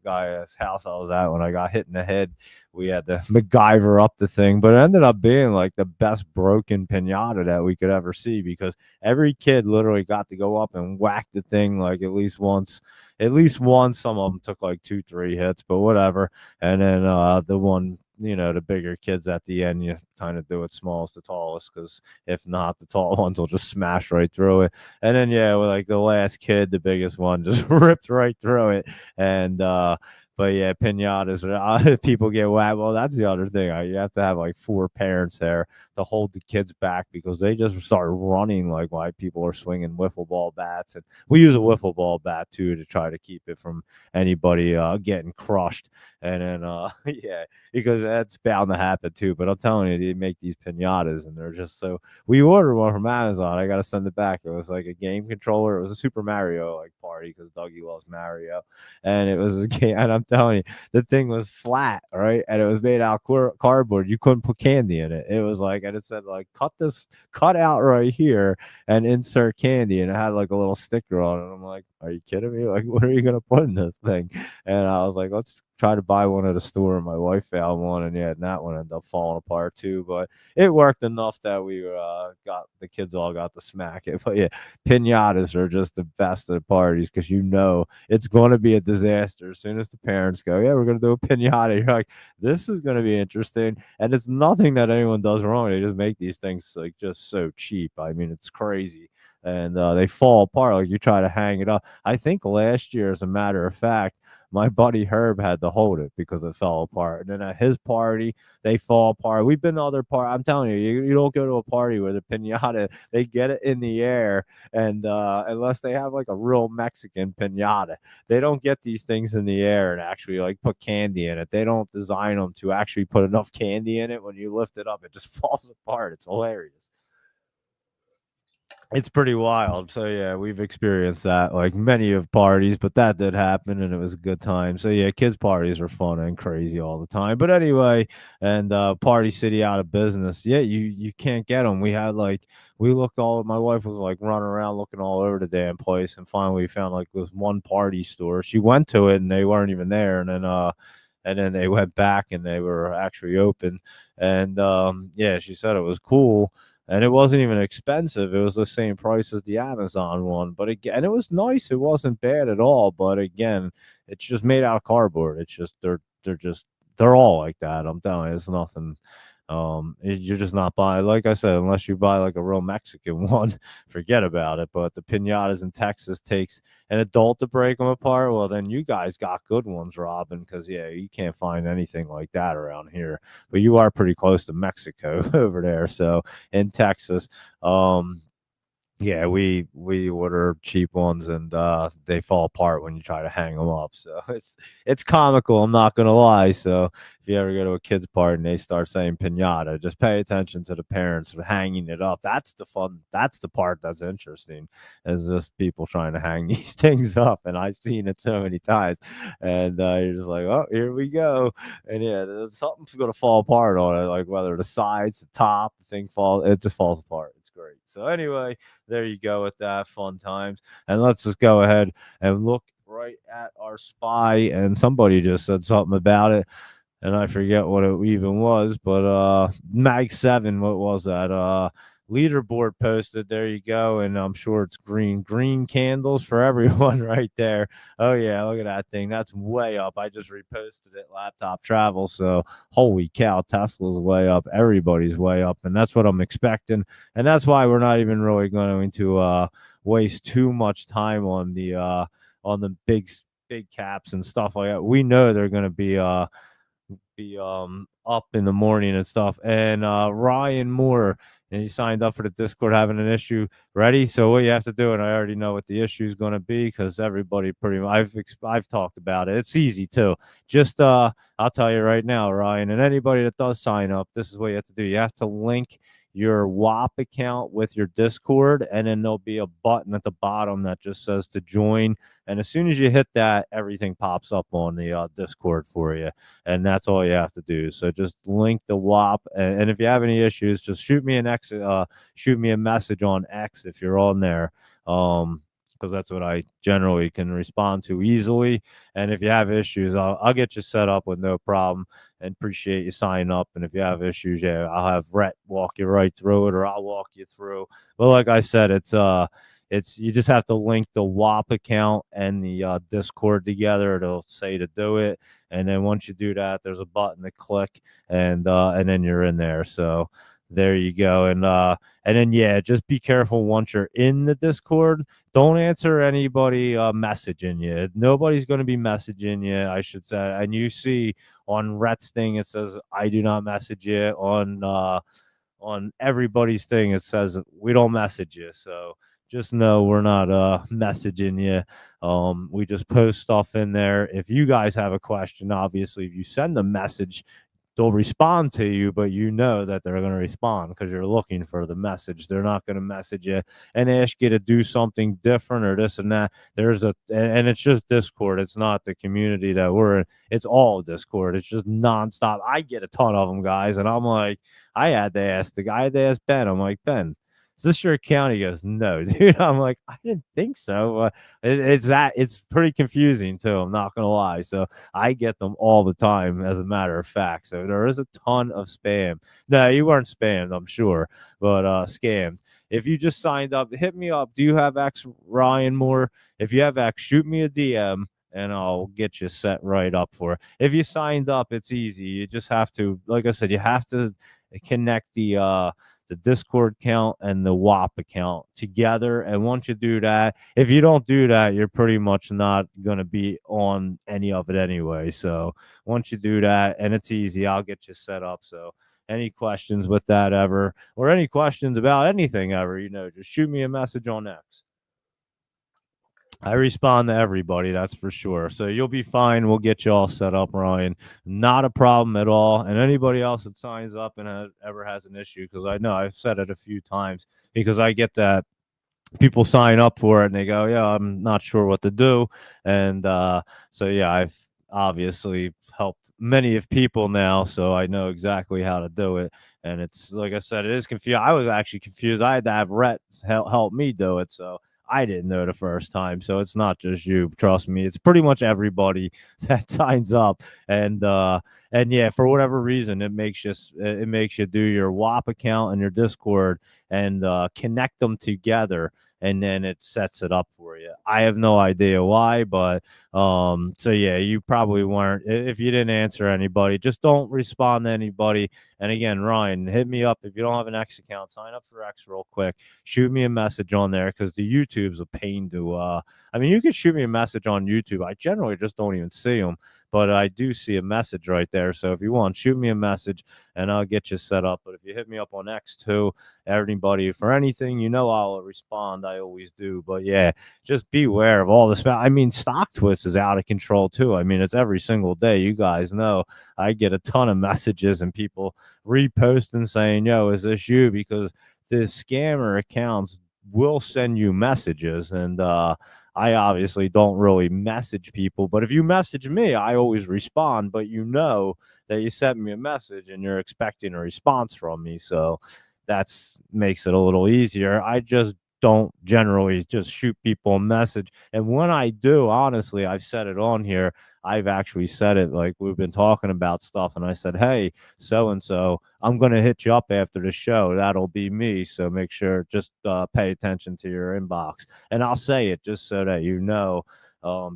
Speaker 1: guy's house I was at when I got hit in the head, we had to MacGyver up the thing, but it ended up being like the best broken pinata that we could ever see because every kid literally got to go up and whack the thing like at least once. At least once. Some of them took like 2, 3 hits, but whatever. And then the one, the bigger kids at the end, you kind of do it smallest to tallest because if not, the tall ones will just smash right through it. And then yeah, with like the last kid, the biggest one just ripped right through it. And but yeah, pinatas, people get whacked. Well, that's the other thing. You have to have like 4 parents there to hold the kids back because they just start running like why people are swinging wiffle ball bats. And we use a wiffle ball bat too to try to keep it from anybody getting crushed. And then, yeah, because that's bound to happen too. But I'm telling you, they make these pinatas and they're just so. We ordered one from Amazon. I got to send it back. It was like a game controller. It was a Super Mario like party because Dougie loves Mario. And it was a game. And I'm telling you, the thing was flat, right? And it was made out of cardboard. You couldn't put candy in it. It was like, and it said like, cut out right here and insert candy. And it had like a little sticker on it. I'm like, are you kidding me? Like, what are you gonna put in this thing? And I was like, let's try to buy one at a store. And my wife found one, and yeah, and that one ended up falling apart too. But it worked enough that we got the kids all got to smack it. But yeah, pinatas are just the best of the parties because it's going to be a disaster as soon as the parents go, yeah, we're going to do a pinata. You're like, this is going to be interesting, and it's nothing that anyone does wrong. They just make these things like just so cheap. I mean, it's crazy. And they fall apart like you try to hang it up. I think last year, as a matter of fact, my buddy Herb had to hold it because it fell apart. And then at his party, they fall apart. We've been to other parties. I'm telling you, you don't go to a party where the pinata, they get it in the air. And unless they have like a real Mexican pinata, they don't get these things in the air and actually like put candy in it. They don't design them to actually put enough candy in it. When you lift it up, it just falls apart. It's hilarious. It's pretty wild. So yeah, we've experienced that like many of parties, but that did happen and it was a good time. So yeah, kids parties are fun and crazy all the time. But anyway, and Party City out of business. Yeah, you can't get them. We looked all. My wife was like running around looking all over the damn place, and finally we found like this one party store. She went to it and they weren't even there, and then they went back and they were actually open. And yeah, she said it was cool. and it wasn't even expensive. It was the same price as the Amazon one, but again, it was nice. It wasn't bad at all. But again, it's just made out of cardboard. It's just they're all like that. I'm telling you, it's nothing. You're just not buying, like I said, unless you buy like a real Mexican one, forget about it. But the pinatas in Texas takes an adult to break them apart. Well, then you guys got good ones, Robin, because yeah, you can't find anything like that around here. But you are pretty close to Mexico over there, so in Texas. Yeah, we order cheap ones and they fall apart when you try to hang them up. So it's comical. I'm not gonna lie. So if you ever go to a kid's party and they start saying pinata, just pay attention to the parents hanging it up. That's the fun. That's the part that's interesting. Is just people trying to hang these things up, and I've seen it so many times. And you're just like, oh, here we go. And yeah, something's gonna fall apart on it. Like whether the sides, the top, the thing falls, it just falls apart. It's great. So anyway, there you go with that. Fun times. And let's just go ahead and look right at our spy. And somebody just said something about it. And I forget what it even was, but Mag 7, what was that? Leaderboard posted. There you go. And I'm sure it's green candles for everyone right there. Oh yeah, look at that thing. That's way up. I just reposted it, Laptop Travel. So holy cow, Tesla's way up. Everybody's way up. And that's what I'm expecting. And that's why we're not even really going to waste too much time on the big caps and stuff like that. We know they're going to be up in the morning and stuff. And Ryan Moore, and he signed up for the Discord having an issue. Ready? So what you have to do, and I already know what the issue is going to be because everybody pretty much I've talked about it. It's easy too. Just I'll tell you right now, Ryan, and anybody that does sign up, this is what you have to do. You have to link your WAP account with your Discord, and then there'll be a button at the bottom that just says to join. And as soon as you hit that, everything pops up on the Discord for you, and that's all you have to do. So just link the WAP, and if you have any issues, just shoot me a message on X if you're on there. Because that's what I generally can respond to easily. And if you have issues, I'll get you set up with no problem. And appreciate you signing up. And if you have issues, yeah, I'll have Rhett walk you right through it, or I'll walk you through. But like I said, it's you just have to link the WAP account and the Discord together. It'll say to do it, and then once you do that, there's a button to click, and then you're in there. So there you go. And then yeah, just be careful once you're in the Discord. Don't answer anybody messaging you. Nobody's going to be messaging you, I should say. And you see on Rhett's thing, it says I do not message you. On everybody's thing, it says we don't message you. So just know we're not messaging you. We just post stuff in there. If you guys have a question, obviously, if you send a message, they'll respond to you, but you know that they're going to respond because you're looking for the message. They're not going to message you and ask you to do something different or this and that. And it's just Discord. It's not the community that we're in. It's all Discord. It's just nonstop. I get a ton of them, guys, and I'm like, I had to ask the guy. They asked Ben. I'm like, Ben, is this your account? He goes, no, dude. I'm like, I didn't think so. It's pretty confusing too. I'm not gonna lie. So I get them all the time, as a matter of fact. So there is a ton of spam. No, you weren't spammed, I'm sure, but scammed. If you just signed up, hit me up. Do you have X, Ryan Moore? If you have X, shoot me a DM and I'll get you set right up for it. If you signed up, it's easy. You just have to, like I said, you have to connect the Discord account and the WAP account together. And once you do that, if you don't do that, you're pretty much not going to be on any of it anyway. So once you do that, and it's easy, I'll get you set up. So any questions with that ever, or any questions about anything ever, just shoot me a message on X. I respond to everybody, that's for sure. So you'll be fine. We'll get you all set up, Ryan. Not a problem at all. And anybody else that signs up and ever has an issue, because I know I've said it a few times, because I get that people sign up for it and they go, yeah, I'm not sure what to do. And so, yeah, I've obviously helped many of people now, so I know exactly how to do it. And it's, like I said, it is confusing. I was actually confused. I had to have Rhett help me do it. So I didn't know the first time. So it's not just you. Trust me, it's pretty much everybody that signs up. And yeah, for whatever reason, it makes you do your WAP account and your Discord and connect them together, and then it sets it up for you. I have no idea why, but so yeah, you probably weren't. If you didn't answer anybody, just don't respond to anybody. And again, Ryan, hit me up if you don't have an X account. Sign up for X real quick. Shoot me a message on there because the YouTube's a pain to. I mean, you can shoot me a message on YouTube. I generally just don't even see them, but I do see a message right there. So if you want, shoot me a message and I'll get you set up. But if you hit me up on X too, everybody, for anything, I'll respond. I always do. But yeah, just beware of all this. I mean, StockTwits is out of control too. I mean, it's every single day. You guys know I get a ton of messages and people reposting saying, "Yo, is this you?" Because the scammer accounts will send you messages, and I obviously don't really message people. But if you message me, I always respond. But that you sent me a message and you're expecting a response from me, so that's makes it a little easier. I just don't generally just shoot people a message. And when I do, honestly, I've said it on here. I've actually said it like we've been talking about stuff, and I said, "Hey, so and so, I'm gonna hit you up after the show. That'll be me. So make sure just pay attention to your inbox." And I'll say it just so that you know.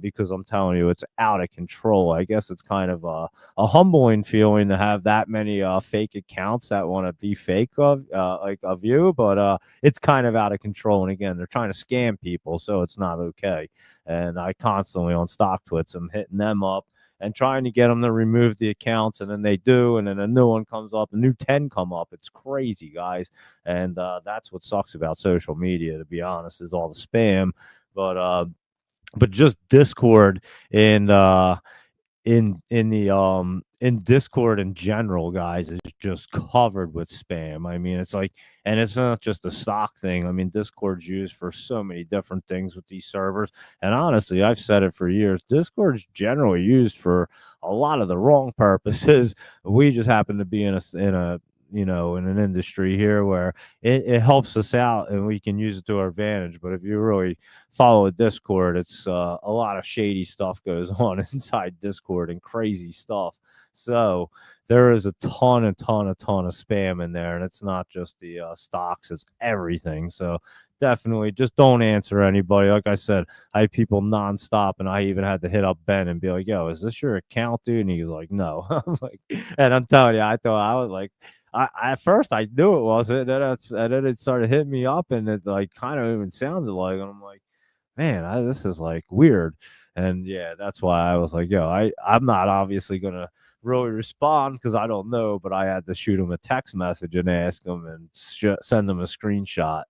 Speaker 1: Because I'm telling you, it's out of control. I guess it's kind of a humbling feeling to have that many fake accounts that want to be fake of you, but it's kind of out of control. And again, they're trying to scam people, so it's not okay. And I constantly on StockTwits, I'm hitting them up and trying to get them to remove the accounts, and then they do, and then a new one comes up, a new 10 come up. It's crazy, guys. And that's what sucks about social media, to be honest, is all the spam. But just Discord and in Discord in general, guys, is just covered with spam. I mean, it's like, and it's not just a stock thing. I mean, Discord's used for so many different things with these servers. And honestly, I've said it for years. Discord's generally used for a lot of the wrong purposes. We just happen to be in an industry here where it helps us out and we can use it to our advantage. But if you really follow a Discord, it's a lot of shady stuff goes on inside Discord and crazy stuff. So there is a ton of spam in there, and it's not just the stocks; it's everything. So definitely, just don't answer anybody. Like I said, I have people nonstop, and I even had to hit up Ben and be like, "Yo, is this your account, dude?" And he was like, "No." I'm like, and I'm telling you, I was like, at first I knew it wasn't, and then it started hitting me up, and it like kind of even sounded like, and I'm like, man, this is like weird. And yeah, that's why I was like, yo, I'm not obviously gonna really respond because I don't know, but I had to shoot him a text message and ask him and send him a screenshot.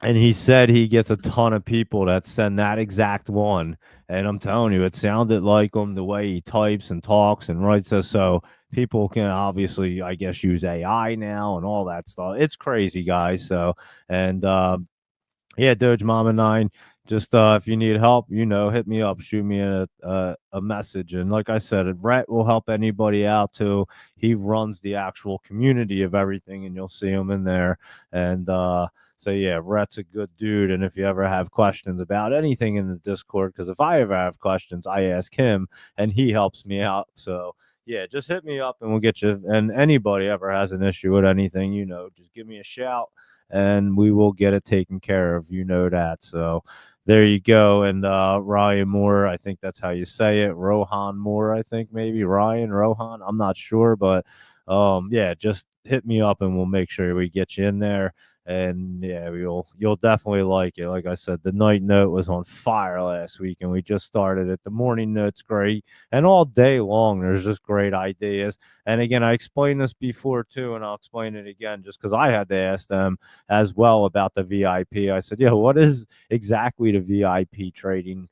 Speaker 1: And he said he gets a ton of people that send that exact one. And I'm telling you, it sounded like him the way he types and talks and writes us. So people can obviously, I guess, use AI now and all that stuff. It's crazy, guys. So, and yeah, Doge Mama 9. Just if you need help, hit me up, shoot me a message. And like I said, Rhett will help anybody out too. He runs the actual community of everything, and you'll see him in there. And so yeah, Rhett's a good dude. And if you ever have questions about anything in the Discord, because if I ever have questions, I ask him, and he helps me out. So yeah, just hit me up and we'll get you. And anybody ever has an issue with anything, just give me a shout and we will get it taken care of. You know that. So there you go. And Ryan Moore, I think that's how you say it. Rohan Moore, I think maybe Ryan Rohan. I'm not sure, but yeah, just hit me up and we'll make sure we get you in there. And yeah, you'll definitely like it. Like I said, the night note was on fire last week, and we just started it. The morning note's great, and all day long there's just great ideas. And again, I explained this before too, and I'll explain it again just because I had to ask them as well about the VIP. I said, yeah, what is exactly the VIP trading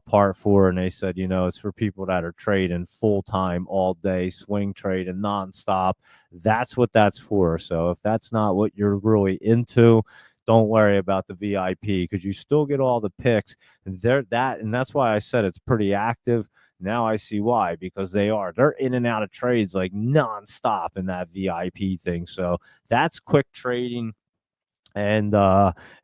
Speaker 1: part for? And they said, it's for people that are trading full time all day, swing trading nonstop. That's what that's for. So if that's not what you're really into, don't worry about the VIP because you still get all the picks. And that's why I said it's pretty active. Now I see why, because they're in and out of trades like nonstop in that VIP thing. So that's quick trading. and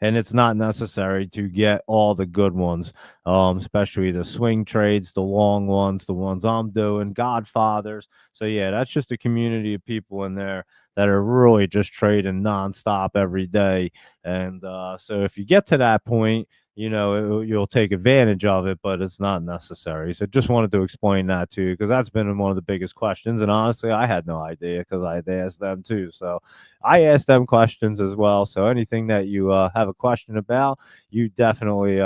Speaker 1: it's not necessary to get all the good ones, especially the swing trades, the long ones, the ones I'm doing, Godfathers. So yeah, that's just a community of people in there that are really just trading nonstop every day. And so if you get to that point, you'll take advantage of it, but it's not necessary. So just wanted to explain that to you, because that's been one of the biggest questions, and honestly I had no idea because I had asked them too. So I asked them questions as well. So anything that you have a question about, you definitely.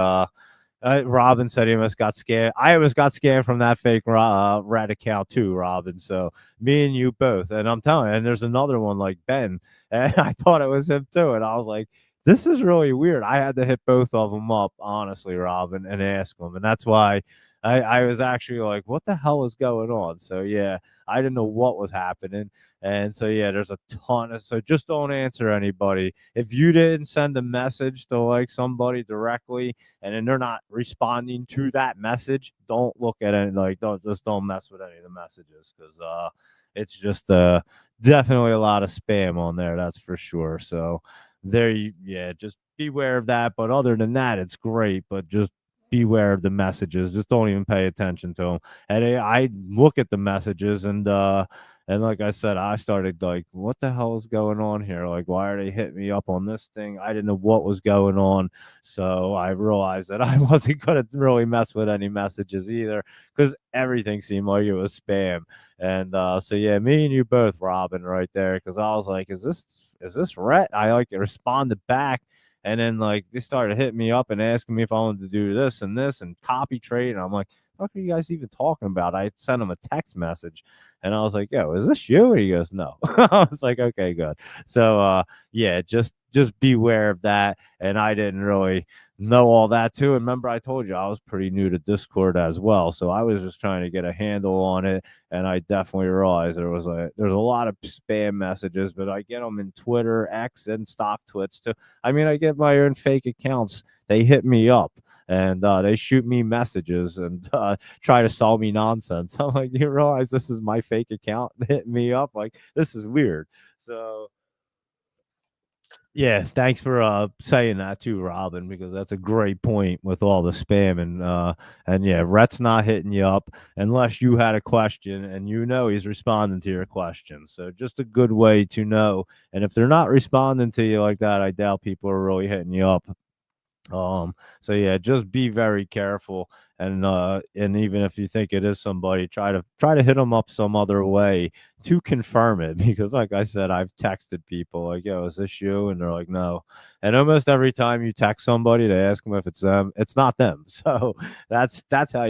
Speaker 1: Robin said he almost got scammed. I almost got scammed from that fake rat account too, Robin. So me and you both. And I'm telling you, and there's another one like Ben, and I thought it was him too. And I was like, this is really weird. I had to hit both of them up, honestly, Robin, and ask them. And that's why I was actually like, what the hell is going on? So yeah, I didn't know what was happening. And so yeah, there's a ton of, so just don't answer anybody. If you didn't send a message to like somebody directly and then they're not responding to that message, don't look at it, like don't mess with any of the messages, because it's just definitely a lot of spam on there, that's for sure. So yeah, just beware of that. But other than that, it's great. But just beware of the messages. Just don't even pay attention to them. And I look at the messages, and like I said, I started like, what the hell is going on here? Like, why are they hitting me up on this thing? I didn't know what was going on. So I realized that I wasn't going to really mess with any messages either, because everything seemed like it was spam. And so yeah, me and you both, Robin, right there, because I was like, is this Rhett? I like responded back, and then like they started hitting me up and asking me if I wanted to do this and copy trade, and I'm like, what are you guys even talking about? I sent him a text message, and I was like, yo, is this you? And he goes, no. I was like, okay, good. So yeah, just beware of that. And I didn't really know all that too. And remember, I told you I was pretty new to Discord as well, so I was just trying to get a handle on it. And I definitely realized there's a lot of spam messages, but I get them in Twitter, X, and stock twits too. I mean, I get my own fake accounts. They hit me up, and they shoot me messages and try to sell me nonsense. I'm like, you realize this is my fake account hitting me up? Like, this is weird. So yeah, thanks for saying that too, Robin, because that's a great point with all the spam. And yeah, Rhett's not hitting you up unless you had a question, and he's responding to your question. So just a good way to know. And if they're not responding to you like that, I doubt people are really hitting you up. So yeah, just be very careful, and even if you think it is somebody, try to hit them up some other way to confirm it, because like I said, I've texted people like, yo, is this you? And they're like, no. And almost every time you text somebody to ask them if it's them, it's not them. So that's how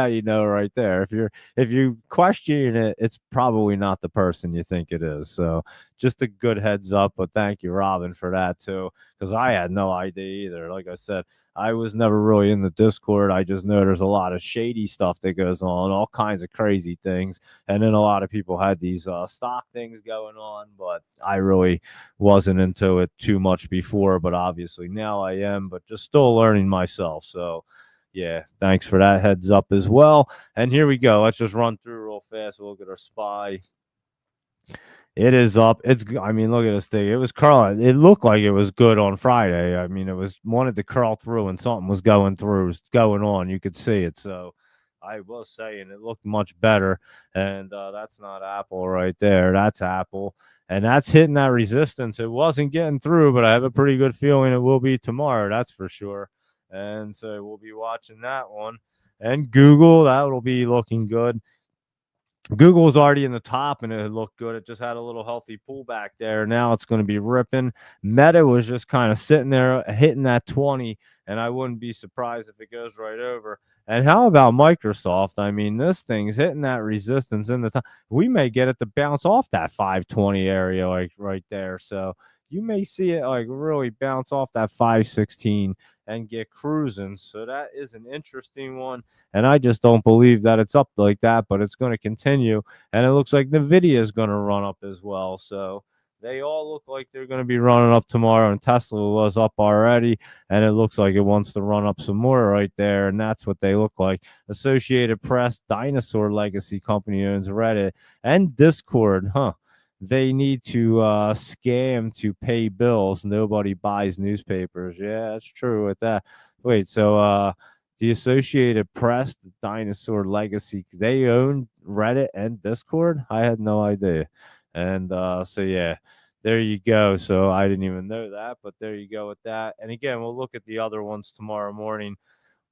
Speaker 1: you know right there. If you question it, it's probably not the person you think it is. So just a good heads up. But thank you, Robin, for that too, because I had no idea either. Like I said, I was never really in the Discord. I just know there's a lot of shady stuff that goes on, all kinds of crazy things. And then a lot of people had these stock things going on, but I really wasn't into it too much before. But obviously now I am, but just still learning myself. So yeah, thanks for that heads up as well. And here we go. Let's just run through real fast. We'll look at our SPY. It is up. I mean, look at this thing. It was curling. It looked like it was good on Friday. I mean, it was wanted to curl through, and something was going through, was going on. You could see it. So I was saying it looked much better. And that's not Apple right there. That's Apple. And that's hitting that resistance. It wasn't getting through, but I have a pretty good feeling it will be tomorrow. That's for sure. And so we'll be watching that one. And Google, that will be looking good. Google was already in the top and it looked good. It just had a little healthy pullback there. Now it's going to be ripping. Meta was just kind of sitting there hitting that 20, and I wouldn't be surprised if it goes right over. And how about Microsoft? I mean, this thing's hitting that resistance in the top. We may get it to bounce off that 520 area, like right there. So you may see it like really bounce off that 516 and get cruising. So that is an interesting one. And I just don't believe that it's up like that, but it's going to continue. And it looks like NVIDIA is going to run up as well. So they all look like they're going to be running up tomorrow. And Tesla was up already. And it looks like it wants to run up some more right there. And that's what they look like. Associated Press, Dinosaur Legacy Company owns Reddit and Discord. they need to scam to pay bills. Nobody buys newspapers. Yeah, that's true with that. Wait, so the Associated Press, the Dinosaur Legacy, they own Reddit and Discord? I had no idea. And so yeah, there you go. So I didn't even know that, but there you go with that. And again, we'll look at the other ones tomorrow morning.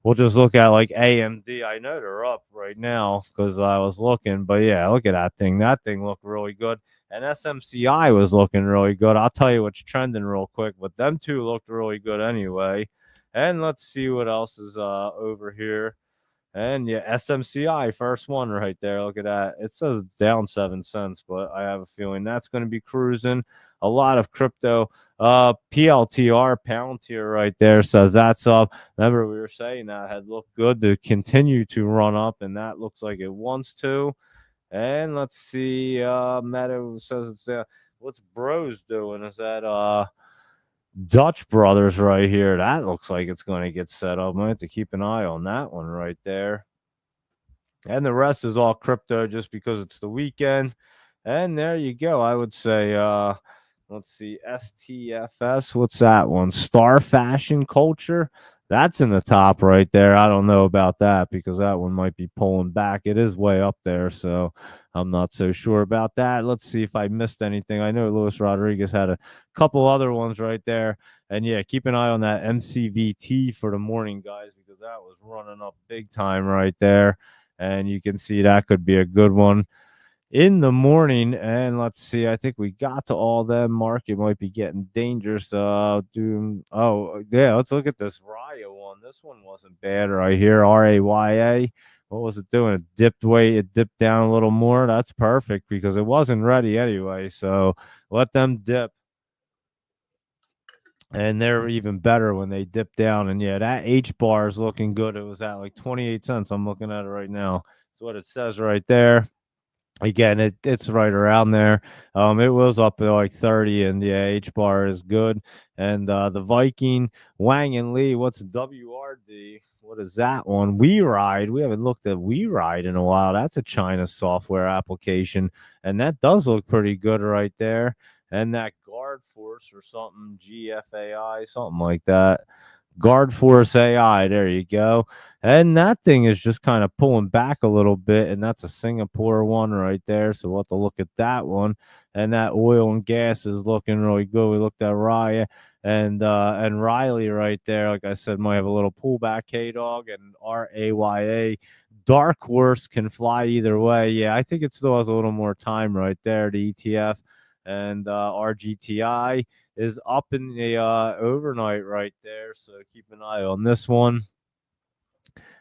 Speaker 1: We'll just look at like AMD. I know they're up right now because I was looking, but yeah, look at that thing. That thing looked really good. And SMCI was looking really good. I'll tell you what's trending real quick, but them two looked really good anyway. And let's see what else is over here. And yeah, SMCI, first one right there. Look at that. It says it's down 7 cents, but I have a feeling that's going to be cruising. A lot of crypto. PLTR, Palantir right there says that's up. Remember, we were saying that had looked good to continue to run up, and that looks like it wants to. And let's see. Meta says it's what's Bros doing? Is that Dutch Brothers right here? That looks like it's going to get set up. I have to keep an eye on that one right there. And the rest is all crypto just because it's the weekend. And there you go. I would say let's see, STFS, what's that one? Star Fashion Culture. That's in the top right there. I don't know about that because that one might be pulling back. It is way up there, so I'm not so sure about that. Let's see if I missed anything. I know Luis Rodriguez had a couple other ones right there. And yeah, keep an eye on that MCVT for the morning, guys, because that was running up big time right there. And you can see that could be a good one in the morning. And let's see, I think we got to all them. Market might be getting dangerous. Oh yeah, let's look at this Raya one. This one wasn't bad right here. RAYA. What was it doing? It dipped down a little more. That's perfect because it wasn't ready anyway. So let them dip. And they're even better when they dip down. And yeah, that H bar is looking good. It was at like 28 cents. I'm looking at it right now. That's what it says right there. Again, it's right around there. It was up at like 30, and the H bar is good. And the Viking, Wang and Lee, what's WRD? What is that one? We Ride. We haven't looked at We Ride in a while. That's a China software application, and that does look pretty good right there. And that Guard Force or something, GFAI, something like that. Guard Force AI. There you go. And that thing is just kind of pulling back a little bit, and that's a Singapore one right there. So we'll have to look at that one. And that oil and gas is looking really good. We looked at Raya and Riley right there. Like I said, might have a little pullback. K Dog and RAYA. Dark Horse can fly either way. Yeah, I think it still has a little more time right there. The ETF and RGTI is up in the overnight right there. So keep an eye on this one.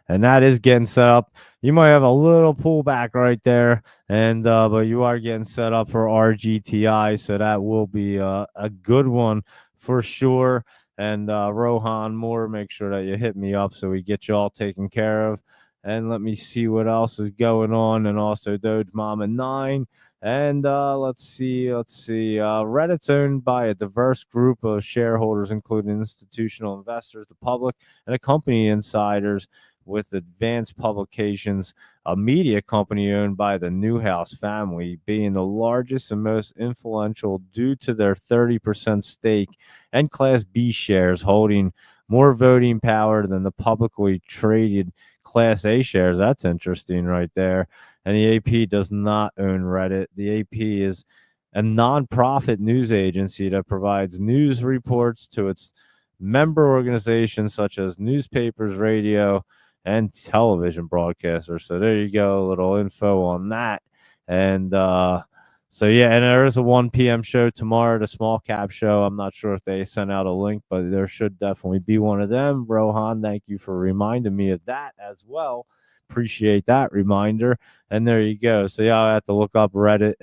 Speaker 1: And that is getting set up. You might have a little pullback right there, and but you are getting set up for RGTI, so that will be a good one for sure. And Rohan Moore, make sure that you hit me up so we get you all taken care of. And let me see what else is going on, and also Doge Mama 9. And let's see. Reddit's owned by a diverse group of shareholders, including institutional investors, the public, and a company insiders with Advanced Publications, a media company owned by the Newhouse family, being the largest and most influential due to their 30% stake, and Class B shares holding more voting power than the publicly traded Class A shares. That's interesting right there. And the AP does not own Reddit. The AP is a nonprofit news agency that provides news reports to its member organizations such as newspapers, radio, and television broadcasters. So there you go, a little info on that. And so yeah, and there is a 1 p.m. show tomorrow, the small cap show. I'm not sure if they sent out a link, but there should definitely be one of them. Rohan, thank you for reminding me of that as well. Appreciate that reminder. And there you go. So yeah, I have to look up Reddit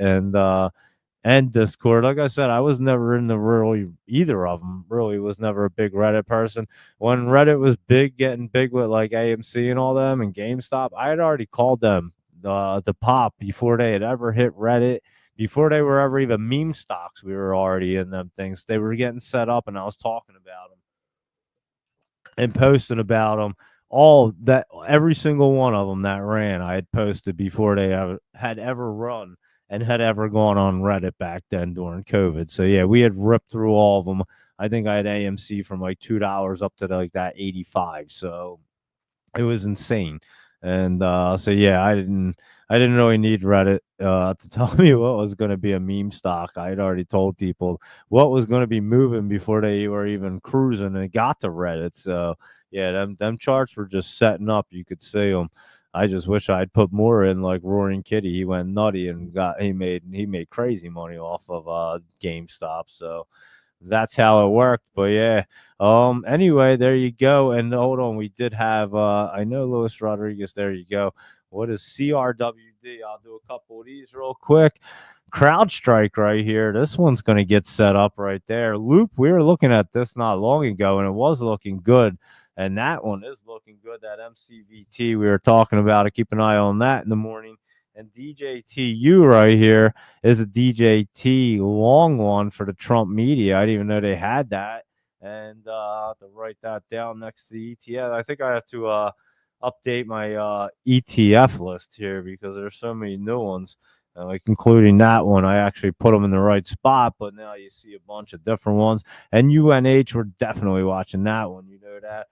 Speaker 1: and Discord. Like I said, I was never into really either of them. Really was never a big Reddit person. When Reddit was getting big with like AMC and all them and GameStop, I had already called them the pop before they had ever hit Reddit. Before they were ever even meme stocks, we were already in them things. They were getting set up, and I was talking about them and posting about them. Every single one of them that ran, I had posted before they had ever run. and had ever gone on Reddit back then during COVID. So yeah, we had ripped through all of them. I think I had AMC from like $2 up to like that 85. So it was insane. And so yeah, I didn't really need Reddit to tell me what was going to be a meme stock. I had already told people what was going to be moving before they were even cruising and got to Reddit. So yeah, them charts were just setting up. You could see them. I just wish I'd put more in, like Roaring Kitty. He went nutty and he made crazy money off of GameStop. So that's how it worked. But yeah. Anyway, there you go. And hold on, we did have I know Luis Rodriguez. There you go. What is CRWD? I'll do a couple of these real quick. CrowdStrike right here. This one's going to get set up right there. Loop, we were looking at this not long ago, and it was looking good. And that one is looking good. That MCVT, we were talking about it. Keep an eye on that in the morning. And DJTU right here is a DJT long one for the Trump media. I didn't even know they had that. And I'll have to write that down next to the ETF. I think I have to update my ETF list here because there's so many new ones. Like including that one, I actually put them in the right spot, but now you see a bunch of different ones. And UNH, we're definitely watching that one. You know that.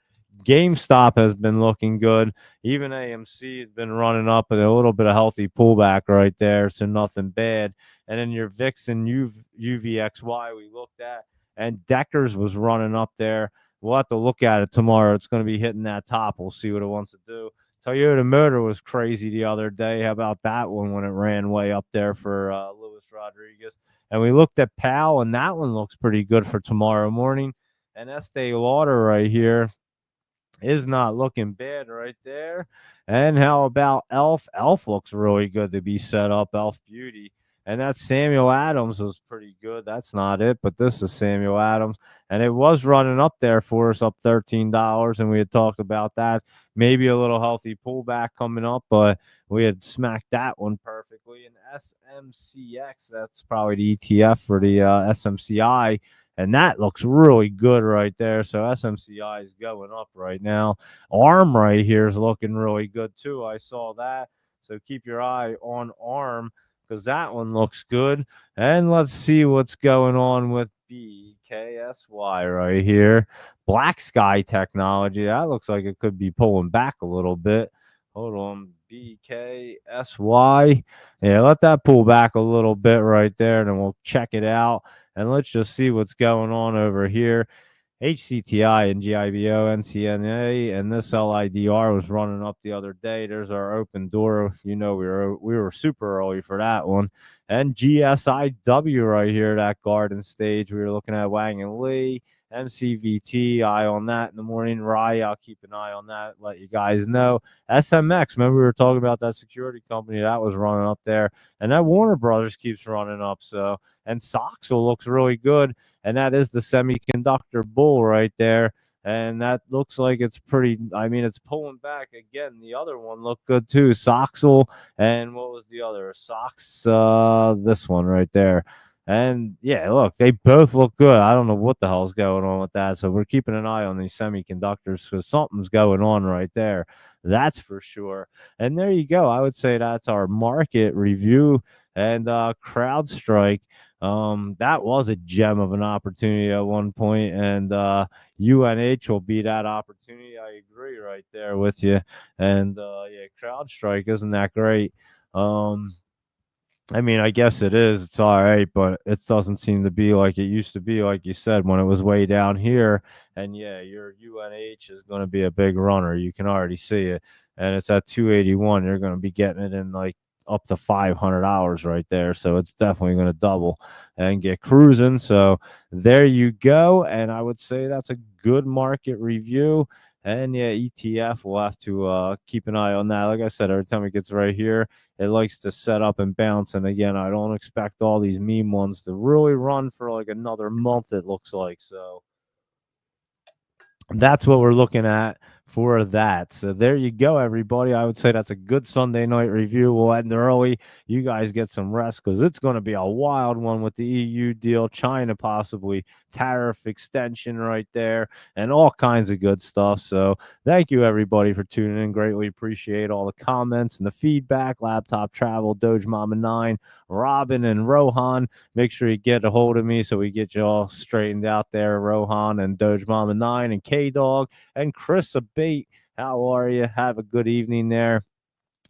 Speaker 1: GameStop has been looking good. Even AMC has been running up with a little bit of healthy pullback right there, so nothing bad. And then your VIX and UVXY we looked at, and Deckers was running up there. We'll have to look at it tomorrow. It's going to be hitting that top. We'll see what it wants to do. Toyota Motor was crazy the other day. How about that one when it ran way up there for Luis Rodriguez? And we looked at PAL, and that one looks pretty good for tomorrow morning. And Estee Lauder right here is not looking bad right there. And how about Elf? Elf looks really good to be set up, Elf Beauty. And that Samuel Adams was pretty good. That's not it, but this is Samuel Adams. And it was running up there for us, up $13. And we had talked about that. Maybe a little healthy pullback coming up, but we had smacked that one perfectly. And SMCX, that's probably the ETF for the SMCI. And that looks really good right there. So SMCI is going up right now. ARM right here is looking really good too. I saw that. So keep your eye on ARM because that one looks good. And let's see what's going on with BKSY right here. Black Sky Technology. That looks like it could be pulling back a little bit. Hold on. BKSY. Yeah, let that pull back a little bit right there, and then we'll check it out. And let's just see what's going on over here. HCTI and GIBO, NCNA, and this LIDR was running up the other day. There's our open door. You know, we were super early for that one. And GSIW right here, that garden stage. We were looking at Wang and Lee. MCVT, eye on that in the morning. Rye, I'll keep an eye on that. Let you guys know. SMX, remember we were talking about that security company that was running up there, and that Warner Brothers keeps running up. So, and Soxel looks really good, and that is the semiconductor bull right there. And that looks like it's pretty. I mean, it's pulling back again. The other one looked good too. Soxel, and what was the other? Sox. This one right there. And yeah, look, they both look good. I don't know what the hell's going on with that. So we're keeping an eye on these semiconductors because something's going on right there. That's for sure. And there you go. I would say that's our market review and CrowdStrike. That was a gem of an opportunity at one point, and UNH will be that opportunity. I agree right there with you. And yeah, CrowdStrike isn't that great. I mean, I guess it is. It's all right, but it doesn't seem to be like it used to be, like you said, when it was way down here. And yeah, your UNH is going to be a big runner. You can already see it. And it's at 281. You're going to be getting it in like up to $500 right there. So it's definitely going to double and get cruising. So there you go. And I would say that's a good market review. And yeah, ETF, we'll have to keep an eye on that. Like I said, every time it gets right here, it likes to set up and bounce. And again, I don't expect all these meme ones to really run for like another month, it looks like. So that's what we're looking at for that. So there you go, everybody. I would say that's a good Sunday night review. We'll end early. You guys get some rest because it's going to be a wild one with the EU deal, China possibly tariff extension right there, and all kinds of good stuff. So thank you, everybody, for tuning in. Greatly appreciate all the comments and the feedback. Laptop Travel, Doge Mama 9, Robin, and Rohan. Make sure you get a hold of me so we get you all straightened out there. Rohan and Doge Mama 9 and K Dog and Chris Abate. How are you? Have a good evening there.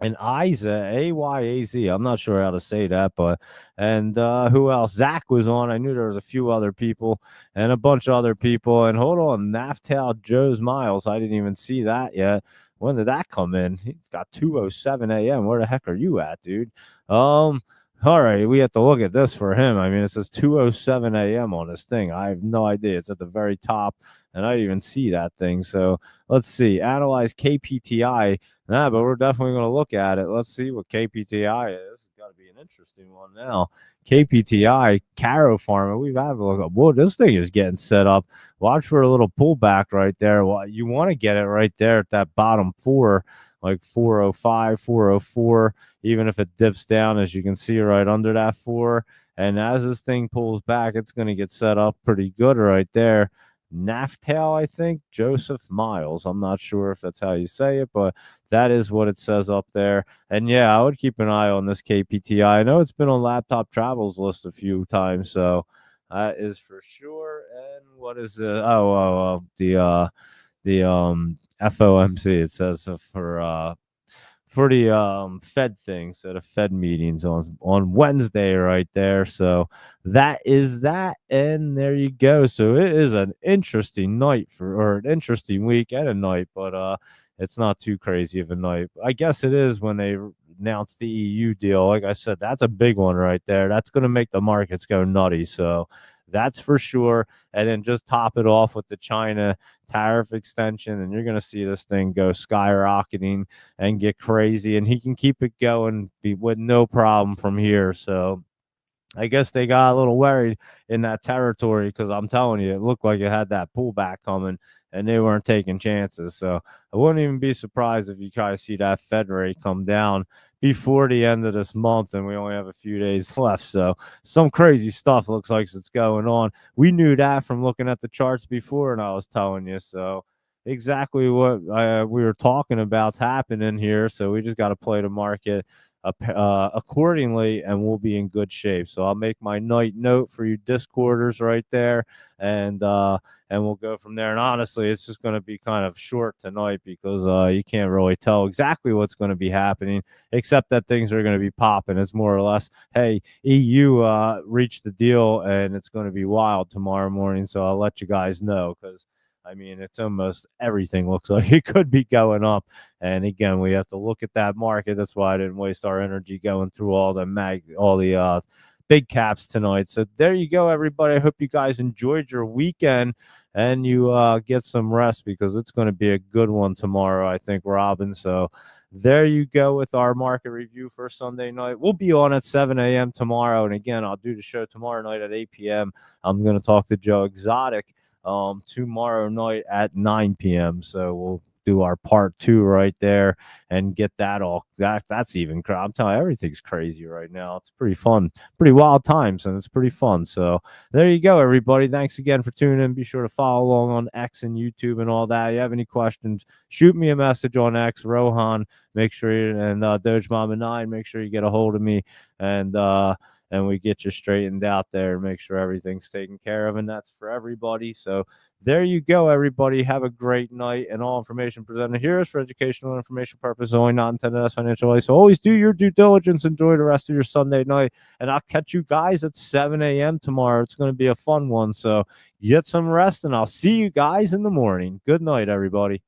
Speaker 1: And Isa, A-Y-A-Z. I'm not sure how to say that, but and who else? Zach was on. I knew there was a few other people and a bunch of other people. And hold on, Naftal Joe's Miles. I didn't even see that yet. When did that come in? He's got 2:07 a.m. Where the heck are you at, dude? All right, we have to look at this for him. I mean, it says 2:07 a.m. on this thing. I have no idea. It's at the very top, and I didn't even see that thing. So let's see. Analyze KPTI. Nah, but we're definitely going to look at it. Let's see what KPTI is. This has got to be an interesting one now. KPTI, Caro Pharma. We've had a look up. Whoa, this thing is getting set up. Watch for a little pullback right there. Well, you want to get it right there at that bottom four, like 405, 404, even if it dips down, as you can see right under that 4. And as this thing pulls back, it's going to get set up pretty good right there. Naftal, I think, Joseph Miles. I'm not sure if that's how you say it, but that is what it says up there. And yeah, I would keep an eye on this KPTI. I know it's been on Laptop Travel's list a few times, so that is for sure. And what is it? The FOMC. It says for the Fed thing. So the Fed meetings on Wednesday right there. So that is that, and there you go. So it is an interesting night or an interesting week and a night, but it's not too crazy of a night. I guess it is when they announced the EU deal. Like I said, that's a big one right there. That's going to make the markets go nutty. So that's for sure. And then just top it off with the China tariff extension, and you're going to see this thing go skyrocketing and get crazy. And he can keep it going with no problem from here. So I guess they got a little worried in that territory because I'm telling you, it looked like it had that pullback coming and they weren't taking chances. So I wouldn't even be surprised if you guys see that Fed rate come down before the end of this month, and we only have a few days left. So some crazy stuff looks like it's going on. We knew that from looking at the charts before, and I was telling you. So exactly what we were talking about's happening here. So we just got to play the market accordingly, and we'll be in good shape. So I'll make my night note for you Discorders right there, and we'll go from there. And honestly, it's just going to be kind of short tonight because you can't really tell exactly what's going to be happening, except that things are going to be popping. It's more or less, hey, EU reached the deal, and it's going to be wild tomorrow morning. So I'll let you guys know because I mean, it's almost everything looks like it could be going up. And again, we have to look at that market. That's why I didn't waste our energy going through all the big caps tonight. So there you go, everybody. I hope you guys enjoyed your weekend and you get some rest because it's going to be a good one tomorrow, I think, Robin. So there you go with our market review for Sunday night. We'll be on at 7 a.m. tomorrow. And again, I'll do the show tomorrow night at 8 p.m. I'm going to talk to Joe Exotic tomorrow night at 9 p.m. So we'll do our part 2 right there and get that all. That's even. I'm telling you, everything's crazy right now. It's pretty fun, pretty wild times, and it's pretty fun. So there you go, everybody. Thanks again for tuning in. Be sure to follow along on X and YouTube and all that. If you have any questions, shoot me a message on X, Rohan. Make sure and Doge Mama 9. Make sure you get a hold of me and we get you straightened out there and make sure everything's taken care of. And that's for everybody. So there you go, everybody. Have a great night. And all information presented here is for educational and information purposes only, not intended as financial advice. So always do your due diligence. Enjoy the rest of your Sunday night. And I'll catch you guys at 7 a.m. tomorrow. It's going to be a fun one. So get some rest, and I'll see you guys in the morning. Good night, everybody.